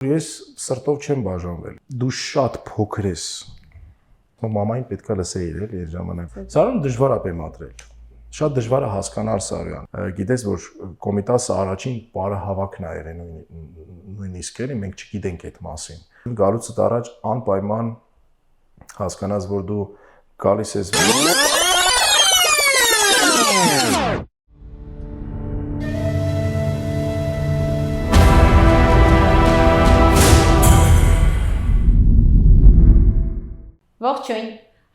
Ես սրտով չեմ բաժանվել։ Դու շատ փոքր ես։ Մամային պետքա լսեիր էլի այդ ժամանակ։ Սարան դժվար է բեմադրել։ Շատ դժվար է հասկանալ Սարյան։ Գիտես, որ Կոմիտասը առաջին բարեհավաքն է եղել նույնիսկ էլի մենք չգիտենք այդ մասին։ Գալուց առաջ անպայման հասկանաս, որ դու գալիս ես Ողջույն,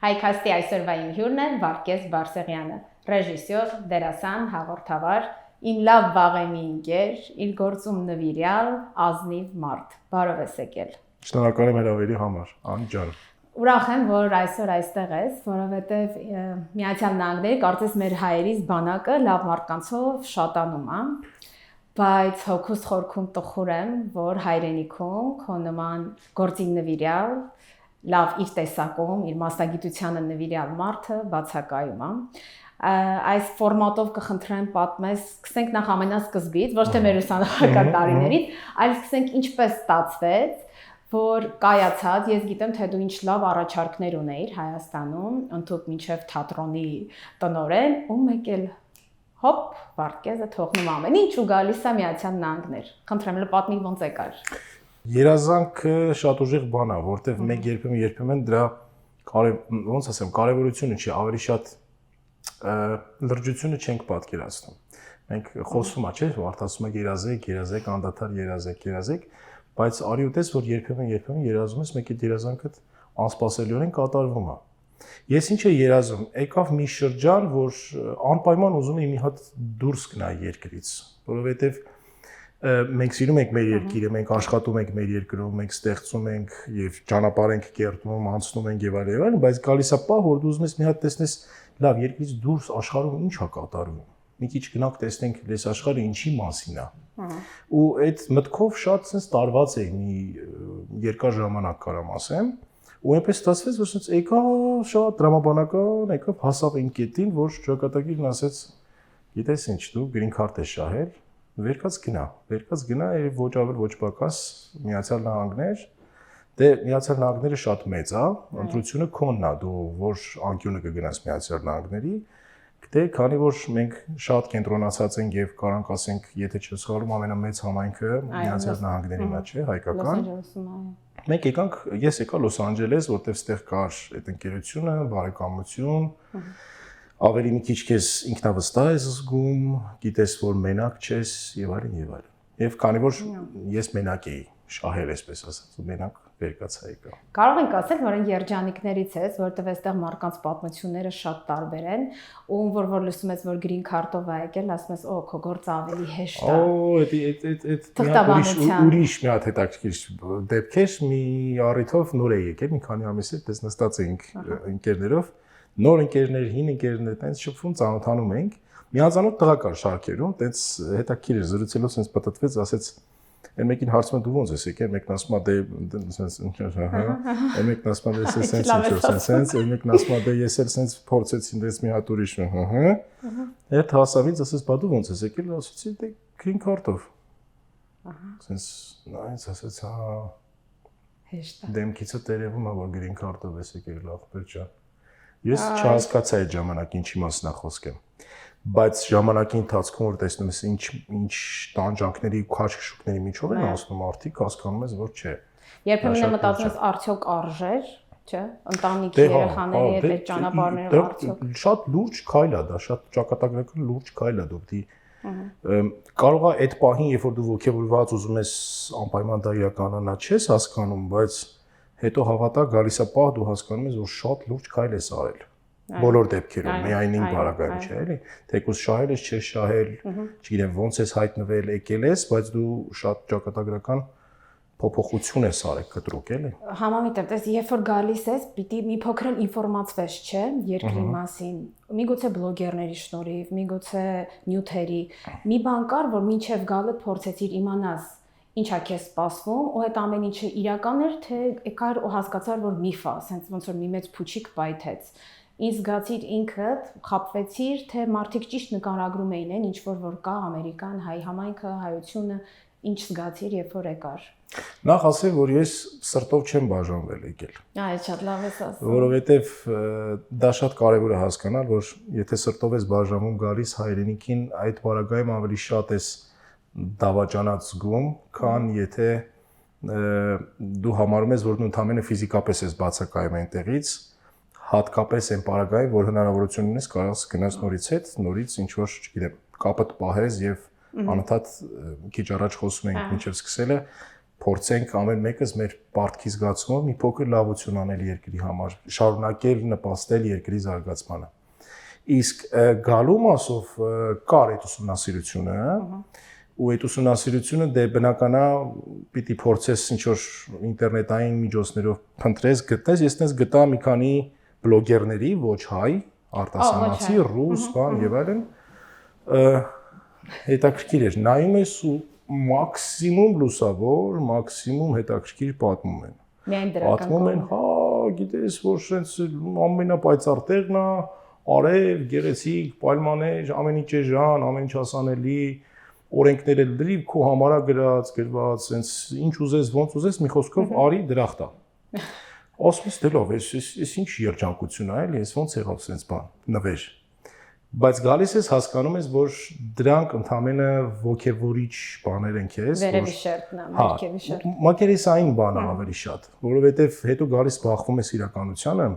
Հայքաստի այսօրվա իմ հյուրն է Վարդգես Բարսեղյանը, ռեժիսոր, դերասան, հաղորդավար, իմ լավ վաղեմի ընկեր, իր գործում նվիրյալ, ազնիվ մարդ, բարով ես եկել։ Շնորհակալ եմ հրավերի համար, անջան։ Ուրախ եմ, որ այսօր այստեղ ես, որովհետև Միացյալ Նահանգների կարծես մեր հայերից բանակը լավ մարդկանցով շատանում է, բայց հոգուս խորքում տխուր եմ, որ հայրենիքում քո նման գործին նվիրյալ լավ իր տեսակում, իր մասնագիտությանը նվիրյալ մարդը բացակայում է։ Այս ֆորմատով կխնդրեմ պատմես, սկսենք նախ ամենասկզբից, ոչ թե մեր ուսանողական տարիներից, այլ սկսենք ինչպես ստացվեց, որ կայացած, ես գիտեմ, թե դու ինչ լավ առաջարկներ ունեիր Հայաստանում, ընդհանուր մինչև թատրոնի տնօրեն, ու մեկ էլ հոպ, Վարդգեսը թողնում ամեն ինչ ու գալիս է Միացյալ Նահանգներ։ Խնդրեմ, պատմի ոնց եկար։ Երազանքը շատ ուժեղ բան է, որտեղ մենք երբեմն դրա ոնց ասեմ, կարևորությունը չի, ավելի շատ լրջությունը չենք պատկերացնում։ Մենք խոսում է, չէ՞, արտասում եք երազեք, անդադար երազեք, բայց արի ու տես, որ երբեմն երազում ես, մեկ այդ երազանքը անսպասելիորեն կատարվում է։ Ես ինչ եմ երազում, եկավ մի շրջան, որ անպայման ուզում եմ մի հատ դուրս գնալ երկրից, որովհետև մենք սիրում ենք մեր երկիրը, մենք աշխատում ենք մեր երկրում, մենք ստեղծում ենք եւ ճանապարհ ենք կերտում, անցնում ենք եւ այլն, բայց գալիս է պահ, որ դու ուզում ես մի հատ տեսնես, լավ, երկրից դուրս աշխարհում ինչ է կատարվում։ Մի քիչ գնանք տեսնենք, այս աշխարհը ինչի մասին է։ Ու այդ մտքով շատ sense տարված էի մի երկար ժամանակ կարամ ասեմ, ու այնպես ստացվեց, որ sense եկա շատ դրամաբանական, եկավ հասավ այն կետին, որ ճակատագիրն ասեց, գիտես ինչ, դու green card ես շահել, վերկաց գնա եւ ոչ ավել ոչ պակաս Միացյալ Նահանգներ, դե Միացյալ Նահանգները շատ մեծ է, ընտրությունը քոնն է, դու որ անկյունը կգնաս Միացյալ Նահանգների, դե քանի որ մենք շատ կենտրոնացած ենք եւ կարանք ասենք, եթե չսխալվում ամենամեծ համայնքը Միացյալ Նահանգների մեջ է, հայկական։ Մենք եկանք, ես եկա Լոս Անջելես, որտեղ ստեղ կար այդ ընկերությունը, բարեկամություն, ավելի մի քիչ քեզ ինքնավստահ ես զգում, գիտես որ մենակ չես եւ այլն։ Եվ քանի որ ես մենակ էի, շահել այսպես ասած, ու մենակ վերկացա եկա։ Կարող ենք ասել, որ այն երջանիկներից ես, որտեղ այստեղ մարդկանց պատմությունները շատ տարբեր են, ու որ լսում ես, որ green card-ով է եկել, ասում ես, օ, քո գործը ավելի հեշտ է։ Օ, ուրիշ մի հատ հետաքրքիր դեպքեր, մի առիթով նոր է եկել, մի քանի ամիս է, դες նստած էինք ընկերներով, նոր ընկերներ, հին ընկերներ, տենց շփվում, ծանոթանում ենք։ Միանձանոթ տղա կար շարքերում, տենց հետաքրքիր էր զրուցելով, sense պատտվեց, ասեց, այն մեկին հարցում է դու ոնց ես եկել, մեկն ասում է դե sense ինչ հա, այն մեկն ասում է sense այն մեկն ասում է դե ես էլ sense փորձեցի դες մի հատ ուրիշ, հա։ Երբ հասավ ինձ, ասեց բա դու ոնց ես եկել, ասեցի դե green card-ով։ Ահա։ Sense նայեց, ասեց հա։ Հեշտ է։ Դեմքիցը տերևում է, որ green card-ով ես եկել, լավ, բերջան։ Ես չհասկացա այդ ժամանակ ինչի մասին է խոսքը, բայց ժամանակի ընթացքում որ տեսնում ես ինչ տանջանքների ու քաշքշուկների միջով են անցնում արդիկ, հասկանում ես որ չէ։ Երբեմն եմ մտածում ես արդյոք արժեր, չէ՞, ընտանիքի երեխաների հետ այդ ճանապարհները արդյոք։ Շատ լուրջ քայլ է դա, շատ ճակատագրական լուրջ քայլ է դու կարող է այդ պահին, երբ որ դու ոգևորված ուզում ես անպայման դա իրականանա, չես հասկանում, բայց հետո հավատա գալիս է պահ դու հասկանում ես որ շատ լուրջ քայլ ես արել բոլոր դեպքերում միայն ինքն բարակայում չէ էլի թեկուզ շահել ես չես շահել չգիտեմ ոնց ես հայտնվել եկել ես բայց դու շատ ճակատագրական փոփոխություն ես արել կտրուկ էլի համամիտ եմ տես երբ որ գալիս ես պիտի մի փոքր ինֆորմացվես չէ երկրի մասին միգուցե բլոգերների շնորհիվ միգուցե նյութերի մի բան կար որ մինչև գալը փորձեցիր իմանաս ինչ է քեզ սպասվում, ու այդ ամեն ինչը իրական էր, թե եկար ու հասկացար, որ միֆ է, ասենց ոնց որ մի մեծ փուչիկ պայթեց։ Ինձ զգացիր ինքդ, խաբվեցիր, թե մարդիկ ճիշտ նկարագրում էին, ինչ որ կա Ամերիկան, հայ համայնքը, հայությունը, ինչ զգացիր, երբ որ եկար։ Նախ ասեմ, որ ես սրտով չեմ բաժանվել եկել։ Այդ շատ լավ ես ասում։ Որովհետև դա շատ կարևոր է հասկանալ, որ եթե սրտով ես բաժանվում գալիս հայրենիքին, այդ բaragայում ավելի շատ ես դավաճանած զգում, քան եթե դու համարում ես, որ դու ընդհանրապես ֆիզիկապես ես բացակայում այնտեղից, հատկապես այն բaragայում, որ հնարավորություն ունես կարող գնաս նորից ինչ որ, չգիտեմ, կապը պահես եւ անընդհատ քիչ առաջ խոսում ենք մինչև սկսելը փորձենք ամեն մեկս մեր պարտքի զգացումով մի փոքր լավություն անել երկրի համար, շարունակել նպաստել երկրի զարգացմանը։ Իսկ գալու մասով կար այդ ուսումնասիրությունը, ու այդ ուսումնասիրությունը դե բնականա պիտի փորձես ինչ որ ինտերնետային միջոցներով փնտրես, գտնես, ես տես գտա մի քանի բլոգերների, ոչ հայ, արտասահմանցի, ռուս, բան եւ այլն, հետաքրքիր էր, նայում ես ու մաքսիմում լուսավոր, մաքսիմում հետաքրքիր պատմում են։ Միայն դրական։ Պատմում են, հա, գիտես, որ շենց ամենապայծառ տեղն է, արև, գեղեցիկ, պայմաններ, ամեն ինչ էժան, ամեն ինչ հասանելի, օրենքները լրիվ քո համարա գրված, սենց ինչ ուզես, ոնց ուզես, մի խոսքով արի դրախտ է։ Ասում ես, դե լավ, ես ինչ երջանկություն է, էլի, ես ոնց եղավ սենց բան, նվեր։ Բայց գալիս ես հասկանում ես, որ դրանք ընդհանրապես ոգևորիչ բաներ են քեզ, Վերևի շերտն է, մերկևի շերտ։ Մակերեսային բանը ավելի շատ, որովհետև հետո գալիս բախվում ես իրականությանը,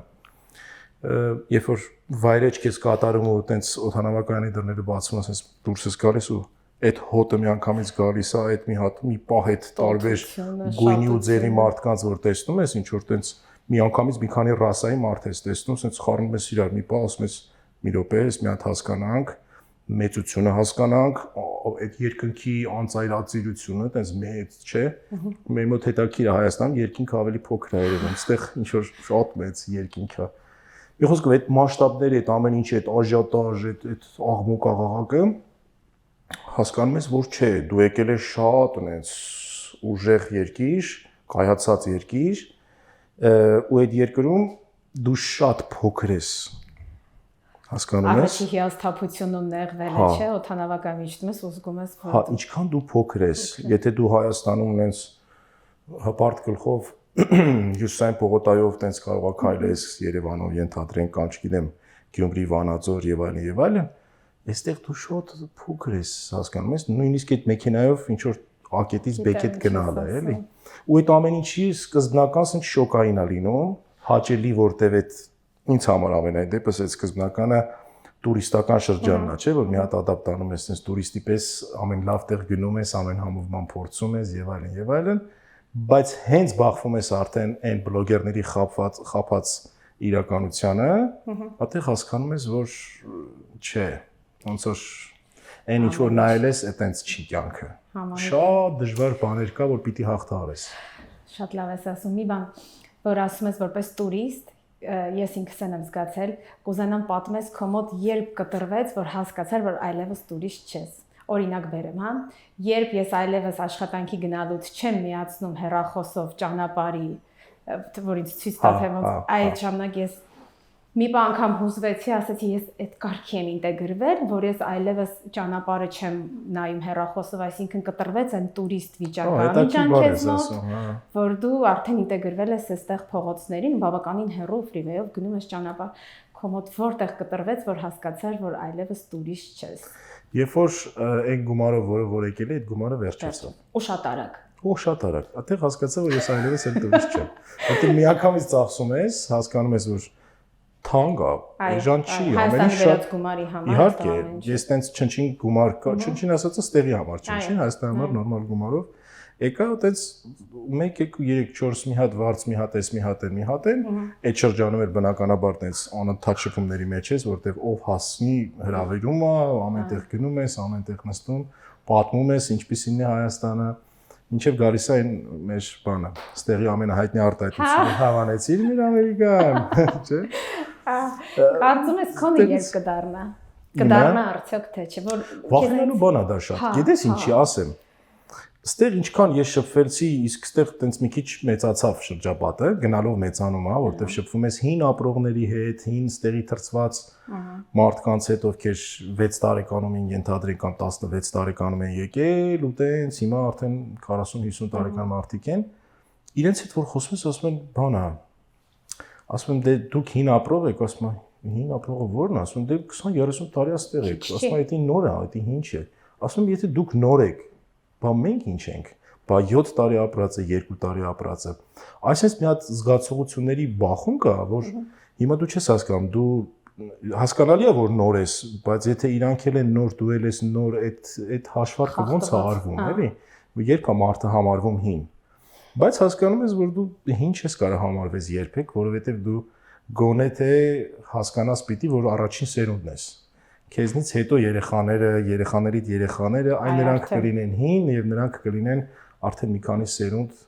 երբ որ վայրեջք ես կատարում ու տենց օդանավակայանի դռները բացվում, ասես դուրս ես գալիս ու այդ հոտը միանգամից գալիս է, այդ մի հատ մի պահ հետ տարբեր գույնի ու ձևի մարդկանց որ տեսնում ես, ինչ որ տենց միանգամից մի քանի ռասայի մարդ ես տեսնում, ասես խառնում ես իրար մի պահ, ասում ես մի րոպե, մի հատ հասկանանք, մեծությունը հասկանանք, այդ երկնքի անծայրածիրությունը, տենց մեծ չէ։ Մեր մոտ հետաքրքիր է Հայաստանում երկինքը ավելի փոքր է երևում, այստեղ ինչ որ շատ մեծ երկինք է։ Մի խոսքով այդ մասշտաբները, այդ ամեն ինչը, այդ աժիոտաժ, այդ աղմուկ աղաղակը հասկանում ես, որ չէ, դու եկել ես շատ այնց ուժեղ երկիր, կայացած երկիր, ու այդ երկրում դու շատ փոքր ես։ Հասկանում ես։ Առաջի հիասթափությունում նեղվել է, չէ, օդանավական միջտում ես ու զգում ես, որ հա, ինչքան դու փոքր ես, եթե դու Հայաստանում ունես հպարտ գլխով Հյուսիսային պողոտայով տենց կարող է քայլես Երևանով ենթադրենք կամ չգիտեմ Գյումրի, Վանաձոր եւ այլն, այստեղ դու շատ փոքր ես, հասկանում ես, նույնիսկ այդ մեքենայով ինչ որ ակետից բեկետ գնալ է, էլի։ Ու այդ ամեն ինչի սկզբնական ինչ շոկային է լինում, հաճելի որտեվ այդ ինձ համար ամենայն դեպս այդ սկզբնականը տուրիստական շրջանն է, չէ, որ մի հատ ադապտանում ես, sense տուրիստի պես ամեն լավ տեղ գնում ես, ամեն համովման փորձում ես եւ այլն, բայց հենց բախվում ես արդեն այն բլոգերների խափած իրականությանը, այդտեղ հասկանում ես, որ չէ, ոնց որ այն ինչ որ նայել ես, այտենց չի կյանքը։ Շատ դժվար բաներ կա, որ պիտի հաղթահարես։ Շատ լավ ես ասում, մի բան, որ ասում ես որպես տուրիստ, ես ինքս եմ զգացել, կուզենամ պատմես քո մոտ երբ կտրվեց, որ հասկացար, որ այլևս տուրիստ չես։ Օրինակ բերեմ, հա, երբ ես այլևս աշխատանքի գնալուց չեմ միացնում հեռախոսով ճանապարհի, որ ինձ ցույց տա թե ոնց այդ ժամանակ ես մի բան անգամ հուզվեցի, ասացի ես այդ կարգի եմ ինտեգրվել, որ ես այլևս ճանապարհը չեմ նայում հեռախոսով, այսինքն կտրվեց այն տուրիստ վիճակը, որ դու արդեն ինտեգրվել ես այստեղ փողոցներին, բավականին հեռու ֆրիվեյով գնում ես ճանապարհ, քո մոտ որտեղ կտրվեց, որ հասկացար, որ այլևս տուրիստ չես։ Երբ որ այն գումարով, որ եկել է, այդ գումարը վերջացավ։ Ու շատ արագ։ Ու շատ արագ։ Այդտեղ հասկացա, որ ես այլևս էլ տուրիստ չեմ։ Որտեղ միանգամից ծախսում ես, հասկանում ես, որ թանկ է, էժան չի, ամեն ինչ շատ գումարի համար։ Իհարկե, ես տենց չնչին գումար կա, չնչին ասածը ստեղի համար, չնչին Հայաստանի համար նորմալ գումարով եկա տենց 1 2 3 4 մի հատ վարձ, մի հատ էս, մի հատ են, այդ շրջանում էր բնականաբար տենց անընդհատ շփումների մեջ ես, որտեղ ով հասնի հրավիրում է, ամենտեղ գնում ես, ամենտեղ նստում, պատմում ես ինչպիսին է Հայաստանը, ինչև գալիս է այն մեր բանը, ստեղի ամենահայտնի արտահայտությունը հավանեցիր մեր Ամերիկան, չէ՞։ Կարծում ես քոնը երբ կդառնա։ Կդառնա արդյոք թե չէ, որ վախենալու բան է դա շատ։ Գիտես ինչի ասեմ։ Ստեղ ինչքան ես շփվեցի, իսկ ստեղ տենց մի քիչ մեծացավ շրջապատը, գնալով մեծանում է, որտեղ շփվում ես հին ապրողների հետ, հին ստեղի թրծված մարդկանց հետ, ովքեր 6 տարեկանում են ենթադրենք կամ 16 տարեկանում են եկել ու տենց հիմա արդեն 40-50 տարեկան մարդիկ են, իրենց հետ որ խոսում ես, ասում են, բանա, ասում եմ, դե դուք հին ապրող եք, ասում եմ, հին ապրողը ո՞րն է, ասում եմ, դե 20-30 տարի աստեղ եք, ասում եմ, դա նոր է, դա ինչ է, ասում եմ, եթե դուք նոր եք, բա մենք ինչ ենք, բա 7 տարի ապրած է, 2 տարի ապրած է։ Այսպես մի հատ զգացողությունների բախում կա, որ հիմա դու չես հասկանում, դու հասկանալի է որ նոր ես, բայց եթե իրանք էլ են նոր, դու էլ ես նոր, այդ հաշվարկը ոնց է արվում, էլի։ Երբ է մարդը համարվում հին։ Բայց հասկանում ես, որ դու հին չես կարող համարվես երբեք, որովհետև դու գոնե թե հասկանաս պիտի, որ առաջին սերունդն ես։ Քեզնից հետո երեխաներիդ երեխաները, այն նրանք կլինեն հին եւ նրանք կլինեն արդեն մի քանի սերունդ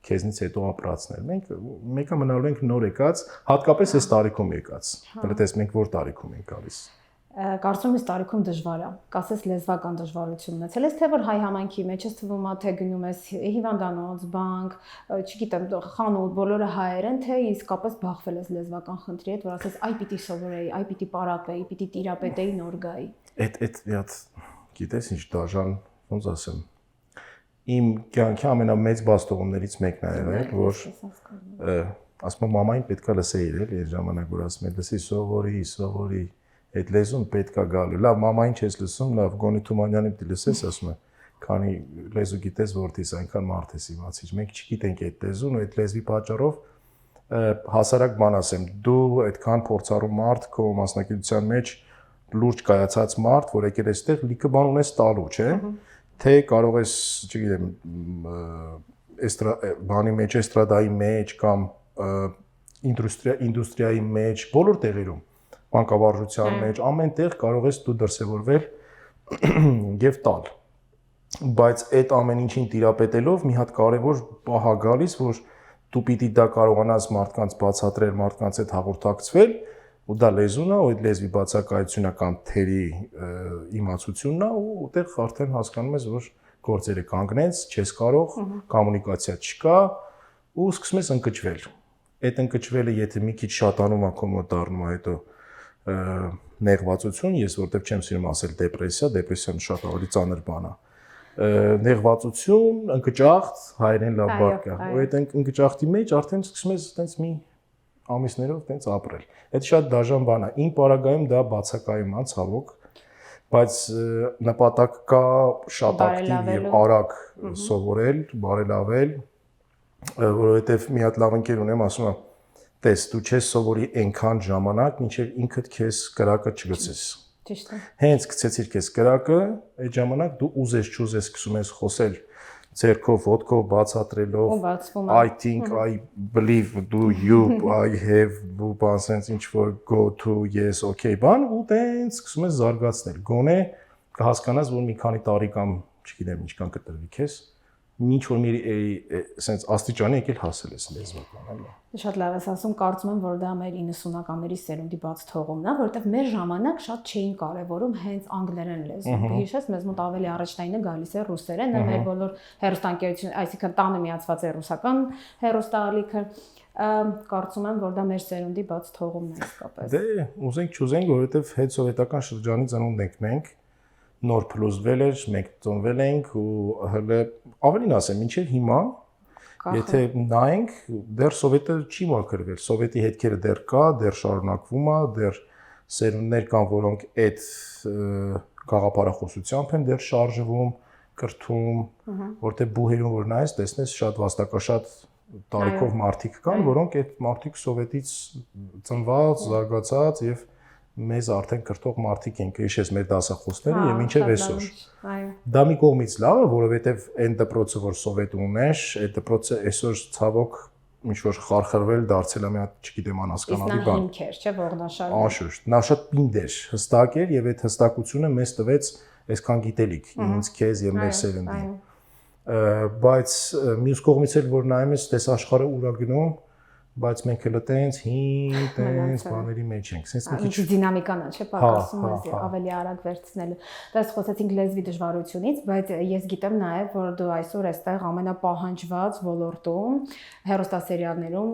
քեզնից հետո ապրածներ։ Մենք մեկը մնալու ենք նոր եկած, հատկապես այս տարիքում եկած։ Դեռ մենք որ տարիքում ենք գալիս։ Կարծում ես տարիքում դժվար է, կասես լեզվական դժվարություն ունեցել ես, թե որ հայ համայնքի մեջ ես թվում է, թե գնում ես հիվանդանոց, բանկ, չգիտեմ, խանութ, բոլորը հայեր են, թե իսկապես բախվել ես լեզվական խնդրի հետ, որ ասես, այ պիտի սովորեի, այ պիտի պարապեի, պիտի տիրապետեի, նոր գայի։ Այդ միած, գիտես ինչ դաժան, ոնց ասեմ, իմ կյանքի ամենամեծ բաստողումներից մեկն է եղել, որ ասում եմ մամային պետքա լսեի էլ այդ ժամանակ, որ ասում եմ, լսի սովորի այդ լեզուն պետք է գալու։ Լավ, մամային չես լսում, լավ, Գոնի Թումանյանին պիտի լսես, ասում է, քանի լեզու գիտես որտես, այնքան մարդ ես իմացիչ։ Մենք չգիտենք այդ լեզուն ու այդ լեզվի պատճառով հասարակ բան ասեմ, դու այդքան փորձառու մարդ քո մասնակցության մեջ լուրջ կայացած մարդ, որ եկել այստեղ լիքը բան ունես տալու, չէ՞։ Թե կարող ես, չգիտեմ, բանի մեջ, էստրադայի մեջ կամ ինդուստրիայի մեջ, բոլոր տեղերում բանկավարժության մեջ, ամեն տեղ կարող ես դու դրսևորվել եւ տալ։ Բայց այդ ամեն ինչին տիրապետելով մի հատ կարևոր պահ է գալիս, որ դու պիտի դա կարողանաս մարդկանց բացատրել, մարդկանց հետ հաղորդակցվել, ու դա լեզուն է, ու այդ լեզվի բացակայությունը կամ թերի իմացությունն է, ու այդտեղ արդեն հասկանում ես, որ գործերը կանգնեց, չես կարող, կոմունիկացիա չկա, ու սկսում ես ընկճվել։ Այդ ընկճվելը եթե մի քիչ շատանում է, կոմոդ դառնում է, հետո նեղվածություն, ես որտեղ չեմ սիրում ասել դեպրեսիան շատ ավելի ծանր բան է։ Նեղվածություն, ընկճախտ, հայերեն լավ բառ կա։ Ու այդ ընկճախտի մեջ արդեն սկսում ես այտենց մի ամիսներով այտենց ապրել։ Այդ շատ դաժան բան է։ Իմ պարագայում դա բացակայում է, ցավոք, բայց նպատակ կա շատ ակտիվ եւ արագ սովորել, բարելավել, որովհետեւ մի հատ լավ ընկեր ունեմ, ասում եմ, տես, դու չես սովորի այնքան ժամանակ, մինչև ինքդ քեզ կրակը չգցես։ Ճիշտ է։ Հենց գցեցիր քեզ կրակը, այդ ժամանակ դու ուզես չուզես սկսում ես խոսել ձեռքով, ոտքով բացատրելով I think, I believe, do you, I have, ու բան sense ինչ որ go to, yes, okay, բան ու տենց սկսում ես զարգացնել։ Գոնե կհասկանաս, որ մի քանի տարի կամ, չգիտեմ, ինչքան կտրվի քեզ, ինչ որ մի sense աստիճանի եկել հասել ես լեզվական, այլ։ Շատ լավ ես ասում, կարծում եմ, որ դա մեր 90-ականների սերունդի բաց թողումն է, որովհետև մեր ժամանակ շատ չէին կարևորում հենց անգլերեն լեզուն։ Հիշես, մեզ մոտ ավելի առաջնայինը գալիս է ռուսերենը, մեր բոլոր հեռուստաընկերություն, այսինքն տանը միացված է ռուսական հեռուստաալիքը, կարծում եմ, որ դա մեր սերունդի բաց թողումն է իսկապես։ Դե, ուզենք չուզենք, որովհետև հետսովետական շրջանի ծնունդ ենք մենք, նոր փլուզվել էր, մենք ծնվել ենք ու հələ ավելին ասեմ, մինչև հիմա եթե նայենք, դեռ սովետը չի մաքրվել, սովետի հետքերը դեռ կա, դեռ շարունակվում է, դեռ սերունդներ կան, որոնք այդ գաղափարախոսությամբ են դեռ շարժվում, կրթում, որտեղ բուհերում որ նայես, տեսնես շատ վաստակաշատ տարիքով մարդիկ կան, որոնք այդ մարդիկ սովետից ծնված, զարգացած եւ մեզ արդեն կրթող մարդիկ են, հիշես մեր դասախոսները եւ մինչեւ այսօր։ Դա մի կողմից լավ է, որովհետեւ այն դպրոցը, որ սովետը ուներ, այդ դպրոցը այսօր ցավոք ինչ որ խարխրվել դարձել է մի հատ, չգիտեմ, անհասկանալի բան։ Հիմք էր, չէ՞, ողնաշարը։ Անշուշտ, նա շատ պինդ էր, հստակ էր եւ այդ հստակությունը մեզ տվեց այսքան գիտելիք, ինձ, քեզ եւ մեր սերնդին։ Բայց մյուս կողմից էլ որ նայում ես, տես աշխարհը ուր է գնում, բայց մենք էլ տենց բաների մեջ ենք։ Սենց մի քիչ դինամիկան է, չէ՞, պակասում է ավելի արագ վերցնելու։ Դες խոսեցինք լեզվի դժվարությունից, բայց ես գիտեմ նաև, որ դու այսօր այստեղ ամենապահանջված ոլորտում, հեռուստասերիալներում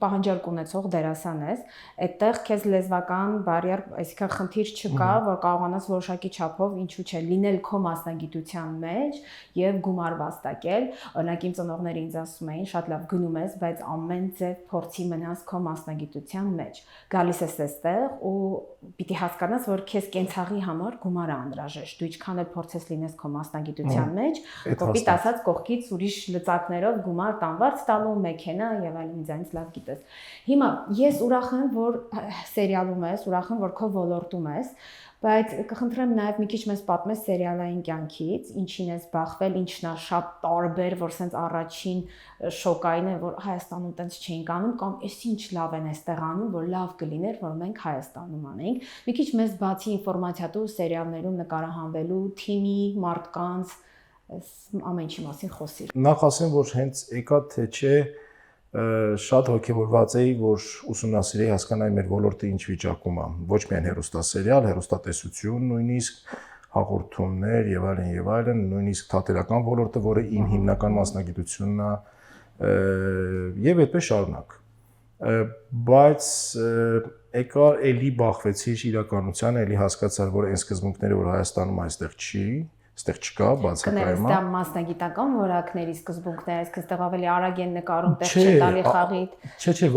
պահանջարկ ունեցող դերասան ես։ Այդտեղ քեզ լեզվական բարիեր, այսինքն խնդիր չկա, որ կարողանաս որոշակի չափով ինչու՞ չէ լինել քո մասնագիտության մեջ եւ գումար վաստակել։ Օրինակ իմ ծնողները ինձ ասում էին, շատ լավ գնում ես, բայց ամեն ձև փորձի մնաս քո մասնագիտության մեջ։ Գալիս ես այստեղ ու պիտի հասկանաս, որ քեզ կենցաղի համար գումար է անհրաժեշտ։ Դու ինչքան էլ փորձես լինես քո մասնագիտության մեջ, կոպիտ ասած կողքից ուրիշ լծակներով գումար տանվարձ տալու, մեքենա եւ այլն ինձանից լավ գիտես։ Հիմա ես ուրախ եմ, որ սերիալում ես, ուրախ եմ, որ քո ոլորտում ես, բայց կխնդրեմ նաև մի քիչ մեզ պատմես սերիալային կյանքից, ինչին ես բախվել, ինչն է շատ տարբեր, որ սենց առաջին շոկային է, որ Հայաստանում տենց չէինք անում, կամ էս ինչ լավ են այստեղ անում, որ լավ կլիներ, որ մենք Հայաստանում անենք։ Մի քիչ մեզ բացի ինֆորմացիատու սերիալներում նկարահանվելու թիմի, մարդկանց, այս ամեն ինչի մասին խոսիր։ Նախ ասեմ, որ հենց եկա թե չէ շատ հոգևորված էի, որ ուսումնասիրեի հասկանայի մեր ոլորտը ինչ վիճակում է, ոչ միայն հեռուստասերիալ, հեռուստատեսություն, նույնիսկ հաղորդումներ եւ այլն, նույնիսկ թատերական ոլորտը, որը իմ հիմնական մասնագիտությունն է, եւ այդպես շարունակ։ Բայց եկա էլի բախվեցի իրականության, էլի հասկացա, որ այն սկզբունքները, որ Հայաստանում այստեղ չի, այստեղ չկա, բացակայում է։ Դա մասնագիտական որակների սկզբունքներ, այսինքն այստեղ ավելի արագ են նկարում, տեղ չի տալի խաղիդ։ Չէ,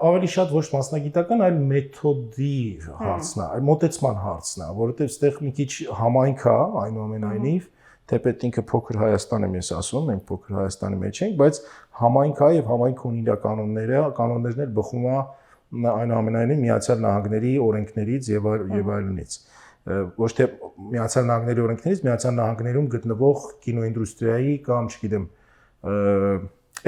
ավելի շատ ոչ մասնագիտական, այլ մեթոդի հարցն է, այլ մոտեցման հարցն է, որովհետև այստեղ մի քիչ համայնք է, այնուամենայնիվ, թեպետ ինքը փոքր Հայաստան եմ ես ասում, մենք փոքր Հայաստանի մեջ ենք, բայց համայնք է եւ համայնքը ունի իր կանոններն էլ բխում է այնուամենայնիվ Միացյալ Նահանգների օրենքներից եւ այլնից։ Ոչ թե Միացյալ Նահանգների օրենքներից, Միացյալ Նահանգներում գտնվող կինոինդուստրիայի կամ, չգիտեմ,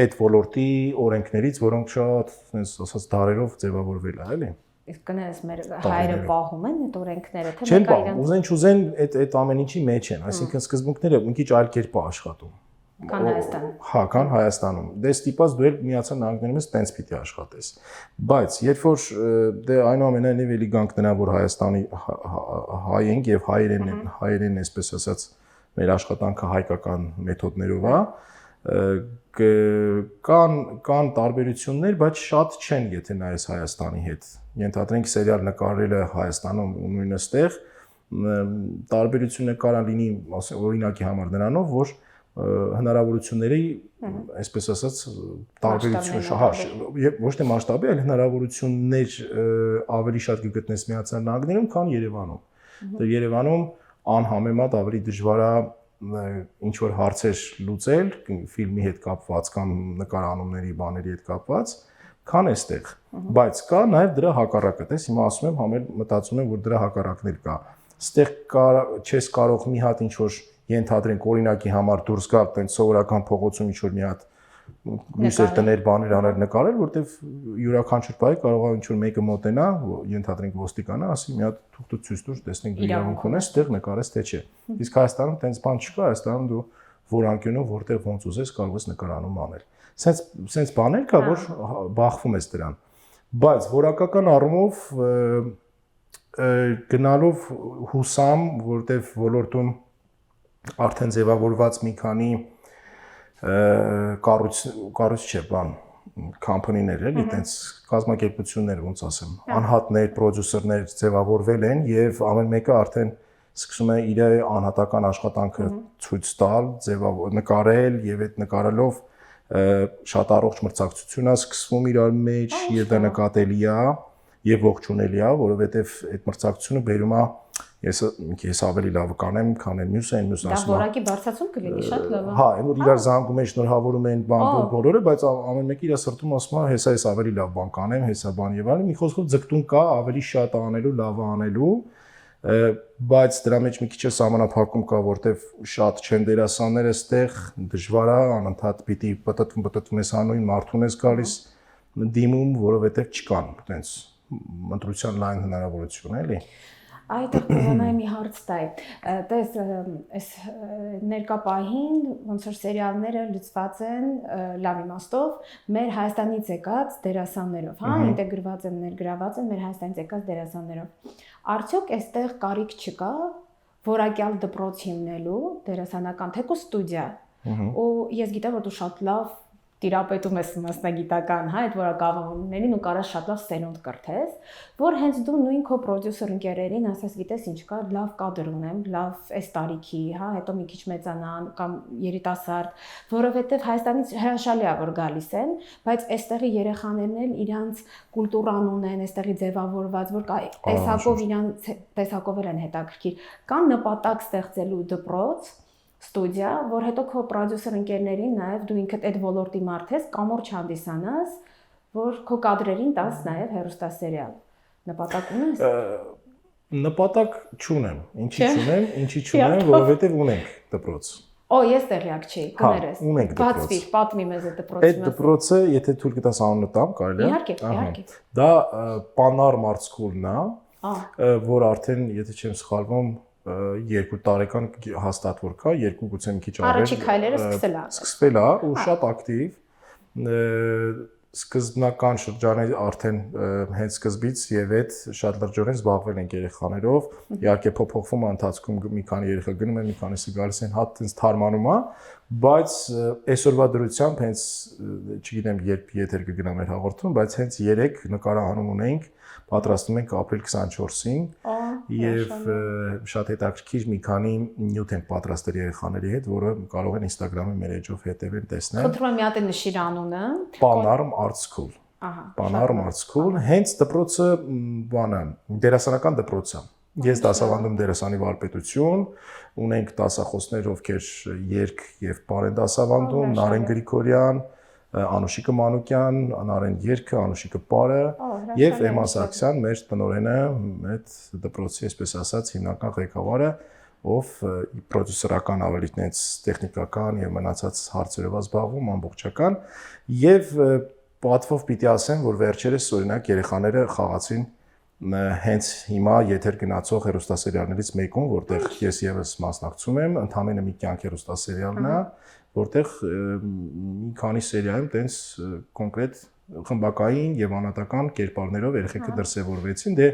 այդ ոլորտի օրենքներից, որոնք շատ, ասած, դարերով ձևավորվել է, էլի։ Իսկ կներես մեր հայրը պահում են այդ օրենքները, թե չեն պահում, ուզեն այդ ամեն ինչի մեջ են, այսինքն սկզբունքները մի քիչ այլ կերպ է աշխատում։ Քան Հայաստանում։ Հա, քան Հայաստանում։ Դե ստիպած դու էլ Միացյալ Նահանգներում ես տենց պիտի աշխատես։ Բայց երբ որ դե այնուամենայնիվ էլի գանք դնա, որ Հայաստանի հայ ենք եւ հայերեն այսպես ասած մեր աշխատանքը հայկական մեթոդներով է, կան տարբերություններ, բայց շատ չեն, եթե նայես Հայաստանի հետ։ Ենթադրենք սերիալ նկարելը Հայաստանում ու նույնը ստեղ տարբերությունը կարող լինի, օրինակի համար նրանով, որ հնարավորությունների, այսպես ասած, տարբերություն, ոչ թե մասշտաբի, այլ հնարավորություններ ավելի շատ կգտնես Միացյալ Նահանգներում, քան Երևանում։ Դե Երևանում անհամեմատ ավելի դժվար է ինչ որ հարցեր լուծել ֆիլմի հետ կապված կամ նկարահանումների բաների հետ կապված, քան այստեղ։ Բայց կա նաև դրա հակառակը, տես հիմա ասում եմ, համել մտածում եմ, որ դրա հակառակներ կա։ Այստեղ չես կարող մի հատ ինչ որ ենթադրենք օրինակի համար դուրս գալ տենց սովորական փողոցում ինչ որ մի հատ լույսեր տներ բաներ անել նկարել, որտեվ յուրաքանչյուր բայ կարող է ինչ որ մեկը մոտենա, ենթադրենք ոստիկանը, ասի մի հատ թուղթ ցույց տուր, տեսնենք դու իրավունք ունես, այդտեղ նկարես թե չէ։ Իսկ Հայաստանում տենց բան չկա, Հայաստանում դու որ անկյունով որտեղ ոնց ուզես կարող ես նկարանում անել։ Սենց բաներ կա, որ բախվում ես դրան։ Բայց որակական առումով գնալով հուսամ, որտեվ ոլորտում արդեն ձևավորված մի քանի կառույց չէ, բան, կամփանիներ էլի, այտենց կազմակերպություններ, ոնց ասեմ, անհատներ, պրոդյուսերներ ձևավորվել են եւ ամեն մեկը արդեն սկսում է իր անհատական աշխատանքը ցույց տալ, նկարել եւ այդ նկարելով շատ առողջ մրցակցություն է սկսվում իրար մեջ եւ դա նկատելի է եւ ողջունելի է, որովհետեւ այդ մրցակցությունը բերում է ես ավելի լավ կանեմ, քան այն մյուսը ասում։ Դա որակի բարձրացում կլինի, շատ լավ է։ Հա, որ իրար զանգում են, շնորհավորում են բան բոլորը, բայց ամեն մեկը իր սրտում ասում է, հեսա ես ավելի լավ բան կանեմ, հեսա բան եւ այլն, մի խոսքով ձգտում կա ավելի շատ անելու, լավ անելու, բայց դրա մեջ մի քիչ է սահմանափակում կա, որտեվ շատ չեն դերասանները այստեղ, դժվար է, անընդհատ պիտի պտտվում ես հանուն մարդուն ես գալիս դիմում, որովհետեւ չկան այտենց ընտրության լայն հնարավորություն էլի։ Այդտեղ կողմնայի մի հարց տայ։ Տես այս ներկա պահին ոնց որ սերիալները լցված են լավ իմաստով մեր Հայաստանից եկած դերասաններով, հա, ինտեգրված են, ներգրաված են մեր Հայաստանից եկած դերասաններով։ Արդյոք այստեղ կարիք չկա որակյալ դպրոց հիմնելու դերասանական թեկուզ ստուդիա։ Ու ես գիտեմ որ դու շատ լավ տիրապետում ես մասնագիտական, հա, այդ որակավորումներին ու կարաս շատ լավ սերունդ կրթես, որ հենց դու նույն քո պրոդյուսեր ընկերերին ասես գիտես ինչ կա, լավ կադր ունեմ, լավ այս տարիքի, հա, հետո մի քիչ մեծանան կամ երիտասարդ, որովհետև Հայաստանից հրաշալի է որ գալիս են, բայց այստեղի երեխաներն էլ իրանց կուլտուրան ունեն, այստեղի ձևավորված, որ տեսակով իրանց տեսակով են հետաքրքիր, կան նպատակ ստեղծելու դպրոց ստուդիա, որ հետո քո պրոդյուսեր ընկերներին նաև դու ինքդ այդ ոլորտի մարդ ես, կամորջ հանդիսանաս, որ քո կադրերին տաս նաև հեռուստասերիալ։ Նպատակ ունես։ Նպատակ չունեմ, ինչի չունեմ, որովհետև ունենք դպրոց։ Օ, ես տեղյակ չէի, կներես։ Ունենք դպրոց։ Բացվիր, պատմի մեզ այդ դպրոցի Այդ դպրոցը, եթե թույլ կտաս անունը տամ, կարելի է։ Իհարկե։ Դա Պանար Մարցկուլն է, որ արդեն, եթե չեմ սխալվում, 2 տարեկան հաստատ որ կա, 2 գուցե մի քիչ ավել։ Առաջի քայլերը սկսվել է ու շատ ակտիվ։ Սկզբնական շրջանի արդեն հենց սկզբից եւ այդ շատ լրջորեն զբաղվել են երեխաներով։ Իհարկե փոփոխվում է ընթացքում մի քանի երեխա գնում են, մի քանիսը գալիս են, հատ այնց թարմանում է, բայց այսօրվա դրությամբ հենց չգիտեմ երբ եթեր կգնա մեր հաղորդում, բայց հենց 3 նկարահանում ունենք, պատրաստում ենք ապրիլ 24-ին եւ շատ հետաքրքիր մի քանի նյութ են պատրաստել երեխաների հետ, որը կարող են Instagram-ի մեր էջով հետևեն, տեսնեն։ Խնդրում եմ մի հատ նշիր անունը։ Panarm Art School։ Panarm Art School, հենց դպրոցը բանը, դերասանական դպրոց է։ Ես դասավանդում դերասանի վարպետություն, ունենք դասախոսներ, ովքեր երգ եւ պար են դասավանդում, Նարեն Գրիգորյան, Անուշիկը Մանուկյան, Անարեն Երգը, Անուշիկը Պարը եւ Էմա Սարգսյան, մեր տնօրենը, այդ դպրոցի, այսպես ասած, հիմնական ղեկավարը, ով պրոդյուսերական ավելի տենց տեխնիկական եւ մնացած հարցերով զբաղվում ամբողջական եւ պատվով պիտի ասեմ, որ վերջերս օրինակ երեխաները խաղացին հենց հիմա եթեր գնացող հեռուստասերիալներից մեկում, որտեղ ես եւս մասնակցում եմ, ընդհանրապես մի կյանք հեռուստասերիալն է, որտեղ մի քանի սերիայում տենց կոնկրետ խմբակային եւ անհատական կերպարներով երեխեքը դրսեւորվեցին, դե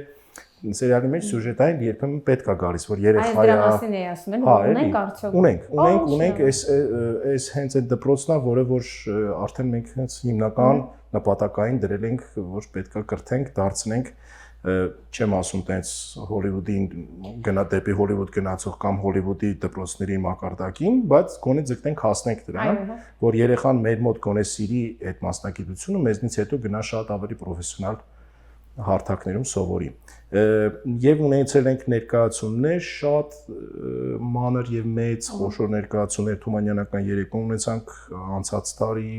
սերիալի մեջ սյուժետային երբեմն պետք է գալիս, որ երեխայա։ Այս դրա մասին էի ասում, ունենք արդյոք։ Ունենք, այս հենց այդ դպրոցն է, որը որ արդեն մենք հենց հիմնական նպատակային դրել ենք, որ պետքա կրթենք, դարձնենք չեմ ասում տենց Հոլիվուդին գնա դեպի Հոլիվուդ գնացող կամ Հոլիվուդի դպրոցների մակարդակին, բայց գոնե ձգտենք հասնենք դրան, որ երեխան մեր մոտ գոնե սիրի այդ մասնագիտությունը, մեզնից հետո գնա շատ ավելի պրոֆեսիոնալ հարթակներում սովորի։ Եվ ունեցել ենք ներկայացումներ, շատ մանր եւ մեծ խոշոր ներկայացումներ, Թումանյանական երեկո ունեցանք անցած տարի,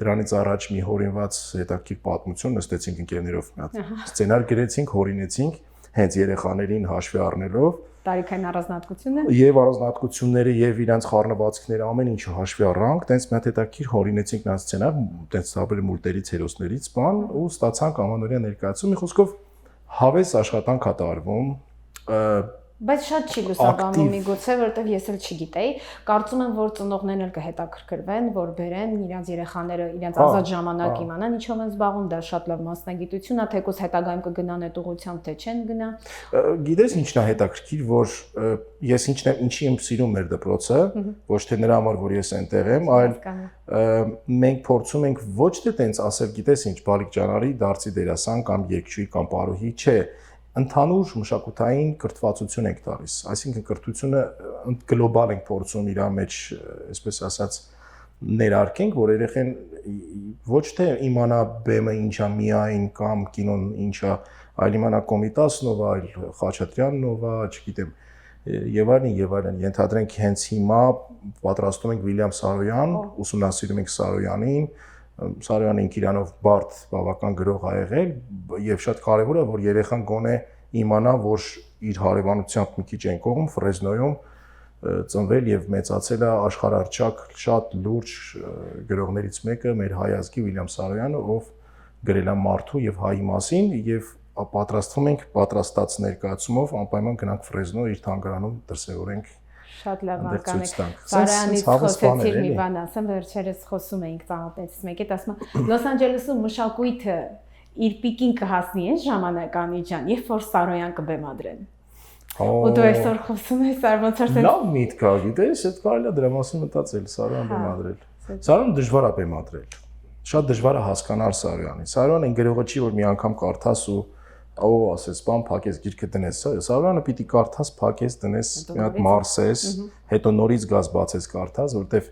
դրանից առաջ մի հորինված հետաքրքիր պատմություն նստեցինք ընկերներով մի հատ սցենար գրեցինք, հորինեցինք, հենց երեխաներին հաշվի առնելով տարիքային առանձնահատկությունը եւ առանձնահատկությունները եւ իրանց խառնվածքները ամեն ինչը հաշվի առանք, տենց մի հատ հետաքրքիր հորինեցինք նա սցենար, տենց ավելի մուլտերից հերոսներից բան ու ստացանք ամանորյա ներկայացում, մի խոսքով հավես աշխատանք է տարվում, բայց շատ չի լուսաբանում միգուցե, որովհետև ես էլ չգիտեի, կարծում եմ, որ ծնողներն էլ կհետաքրքրվեն, որ բերեն իրենց երեխաները իրենց ազատ ժամանակ իմանան ինչով են զբաղվում, դա շատ լավ մասնագիտություն է, թեկուզ հետագայում կգնան այդ ուղղությամբ, թե չեն գնա։ Գիտես ինչն է հետաքրքիր, որ ես ինչի եմ սիրում մեր դպրոցը, ոչ թե նրա համար, որ ես այնտեղ եմ, այլ մենք փորձում ենք ոչ թե տենց ասել, գիտես ինչ, բալիկ ջանարի դարձի դերասան կամ երգչուհի կամ պարուհի, չէ, ընդհանուր մշակութային կրթվածություն ենք տալիս, այսինքն կրթությունը գլոբալ ենք փորձում իր մեջ, այսպես ասած, ներարկենք, որ երեխեն ոչ թե իմանա բեմը ինչա միայն կամ կինոն ինչա, այլ իմանա Կոմիտասն ով է, այլ Խաչատրյանն ով է, չգիտեմ, եւ այլն, ենթադրենք հենց հիմա պատրաստում ենք Վիլյամ Սարոյան, ուսումնասիրում ենք Սարոյանին, Սարոյանը ինքիրանով բարդ բավական գրող ա եղել եւ շատ կարեւոր է որ երեխան գոնե իմանա որ իր հարևանությամբ մի քիչ այն կողմ Ֆրեզնոյում ծնվել եւ մեծացել է աշխարհարչակ շատ լուրջ գրողներից մեկը մեր հայ ազգի Վիլյամ Սարոյանը ով գրել է մարդու եւ հայի մասին եւ պատրաստվում ենք պատրաստած ներկայացումով անպայման գնանք Ֆրեզնո իր թանգարանում դրսևորենք շատ լավ անկան։ Սարյանից խոսեցիր մի բան ասեմ, վերջերս խոսում էինք ծանոթեցիս մեկի, ասում Լոս Անջելեսում մշակույթը իր պիկին կհասնի այն ժամանականի ջան, երբ որ Սարոյան կբեմադրեն։ Ու դու այսօր խոսում ես ոնց որ լավ միտք է, գիտես, այդ կարելի է դրա մասին մտածել, Սարոյան բեմադրել։ Սարոյանը դժվար է բեմադրել։ Շատ դժվար է հասկանալ Սարոյանին։ Սարոյանը այն գրողը չի, որ մի անգամ կարդաս ու ասես, բան փակես գիրքը դնես։ Սարոյանը պիտի կարդաս, փակես, դնես, մի հատ մարսես, հետո նորից գազ բացես կարդաս, որտեվ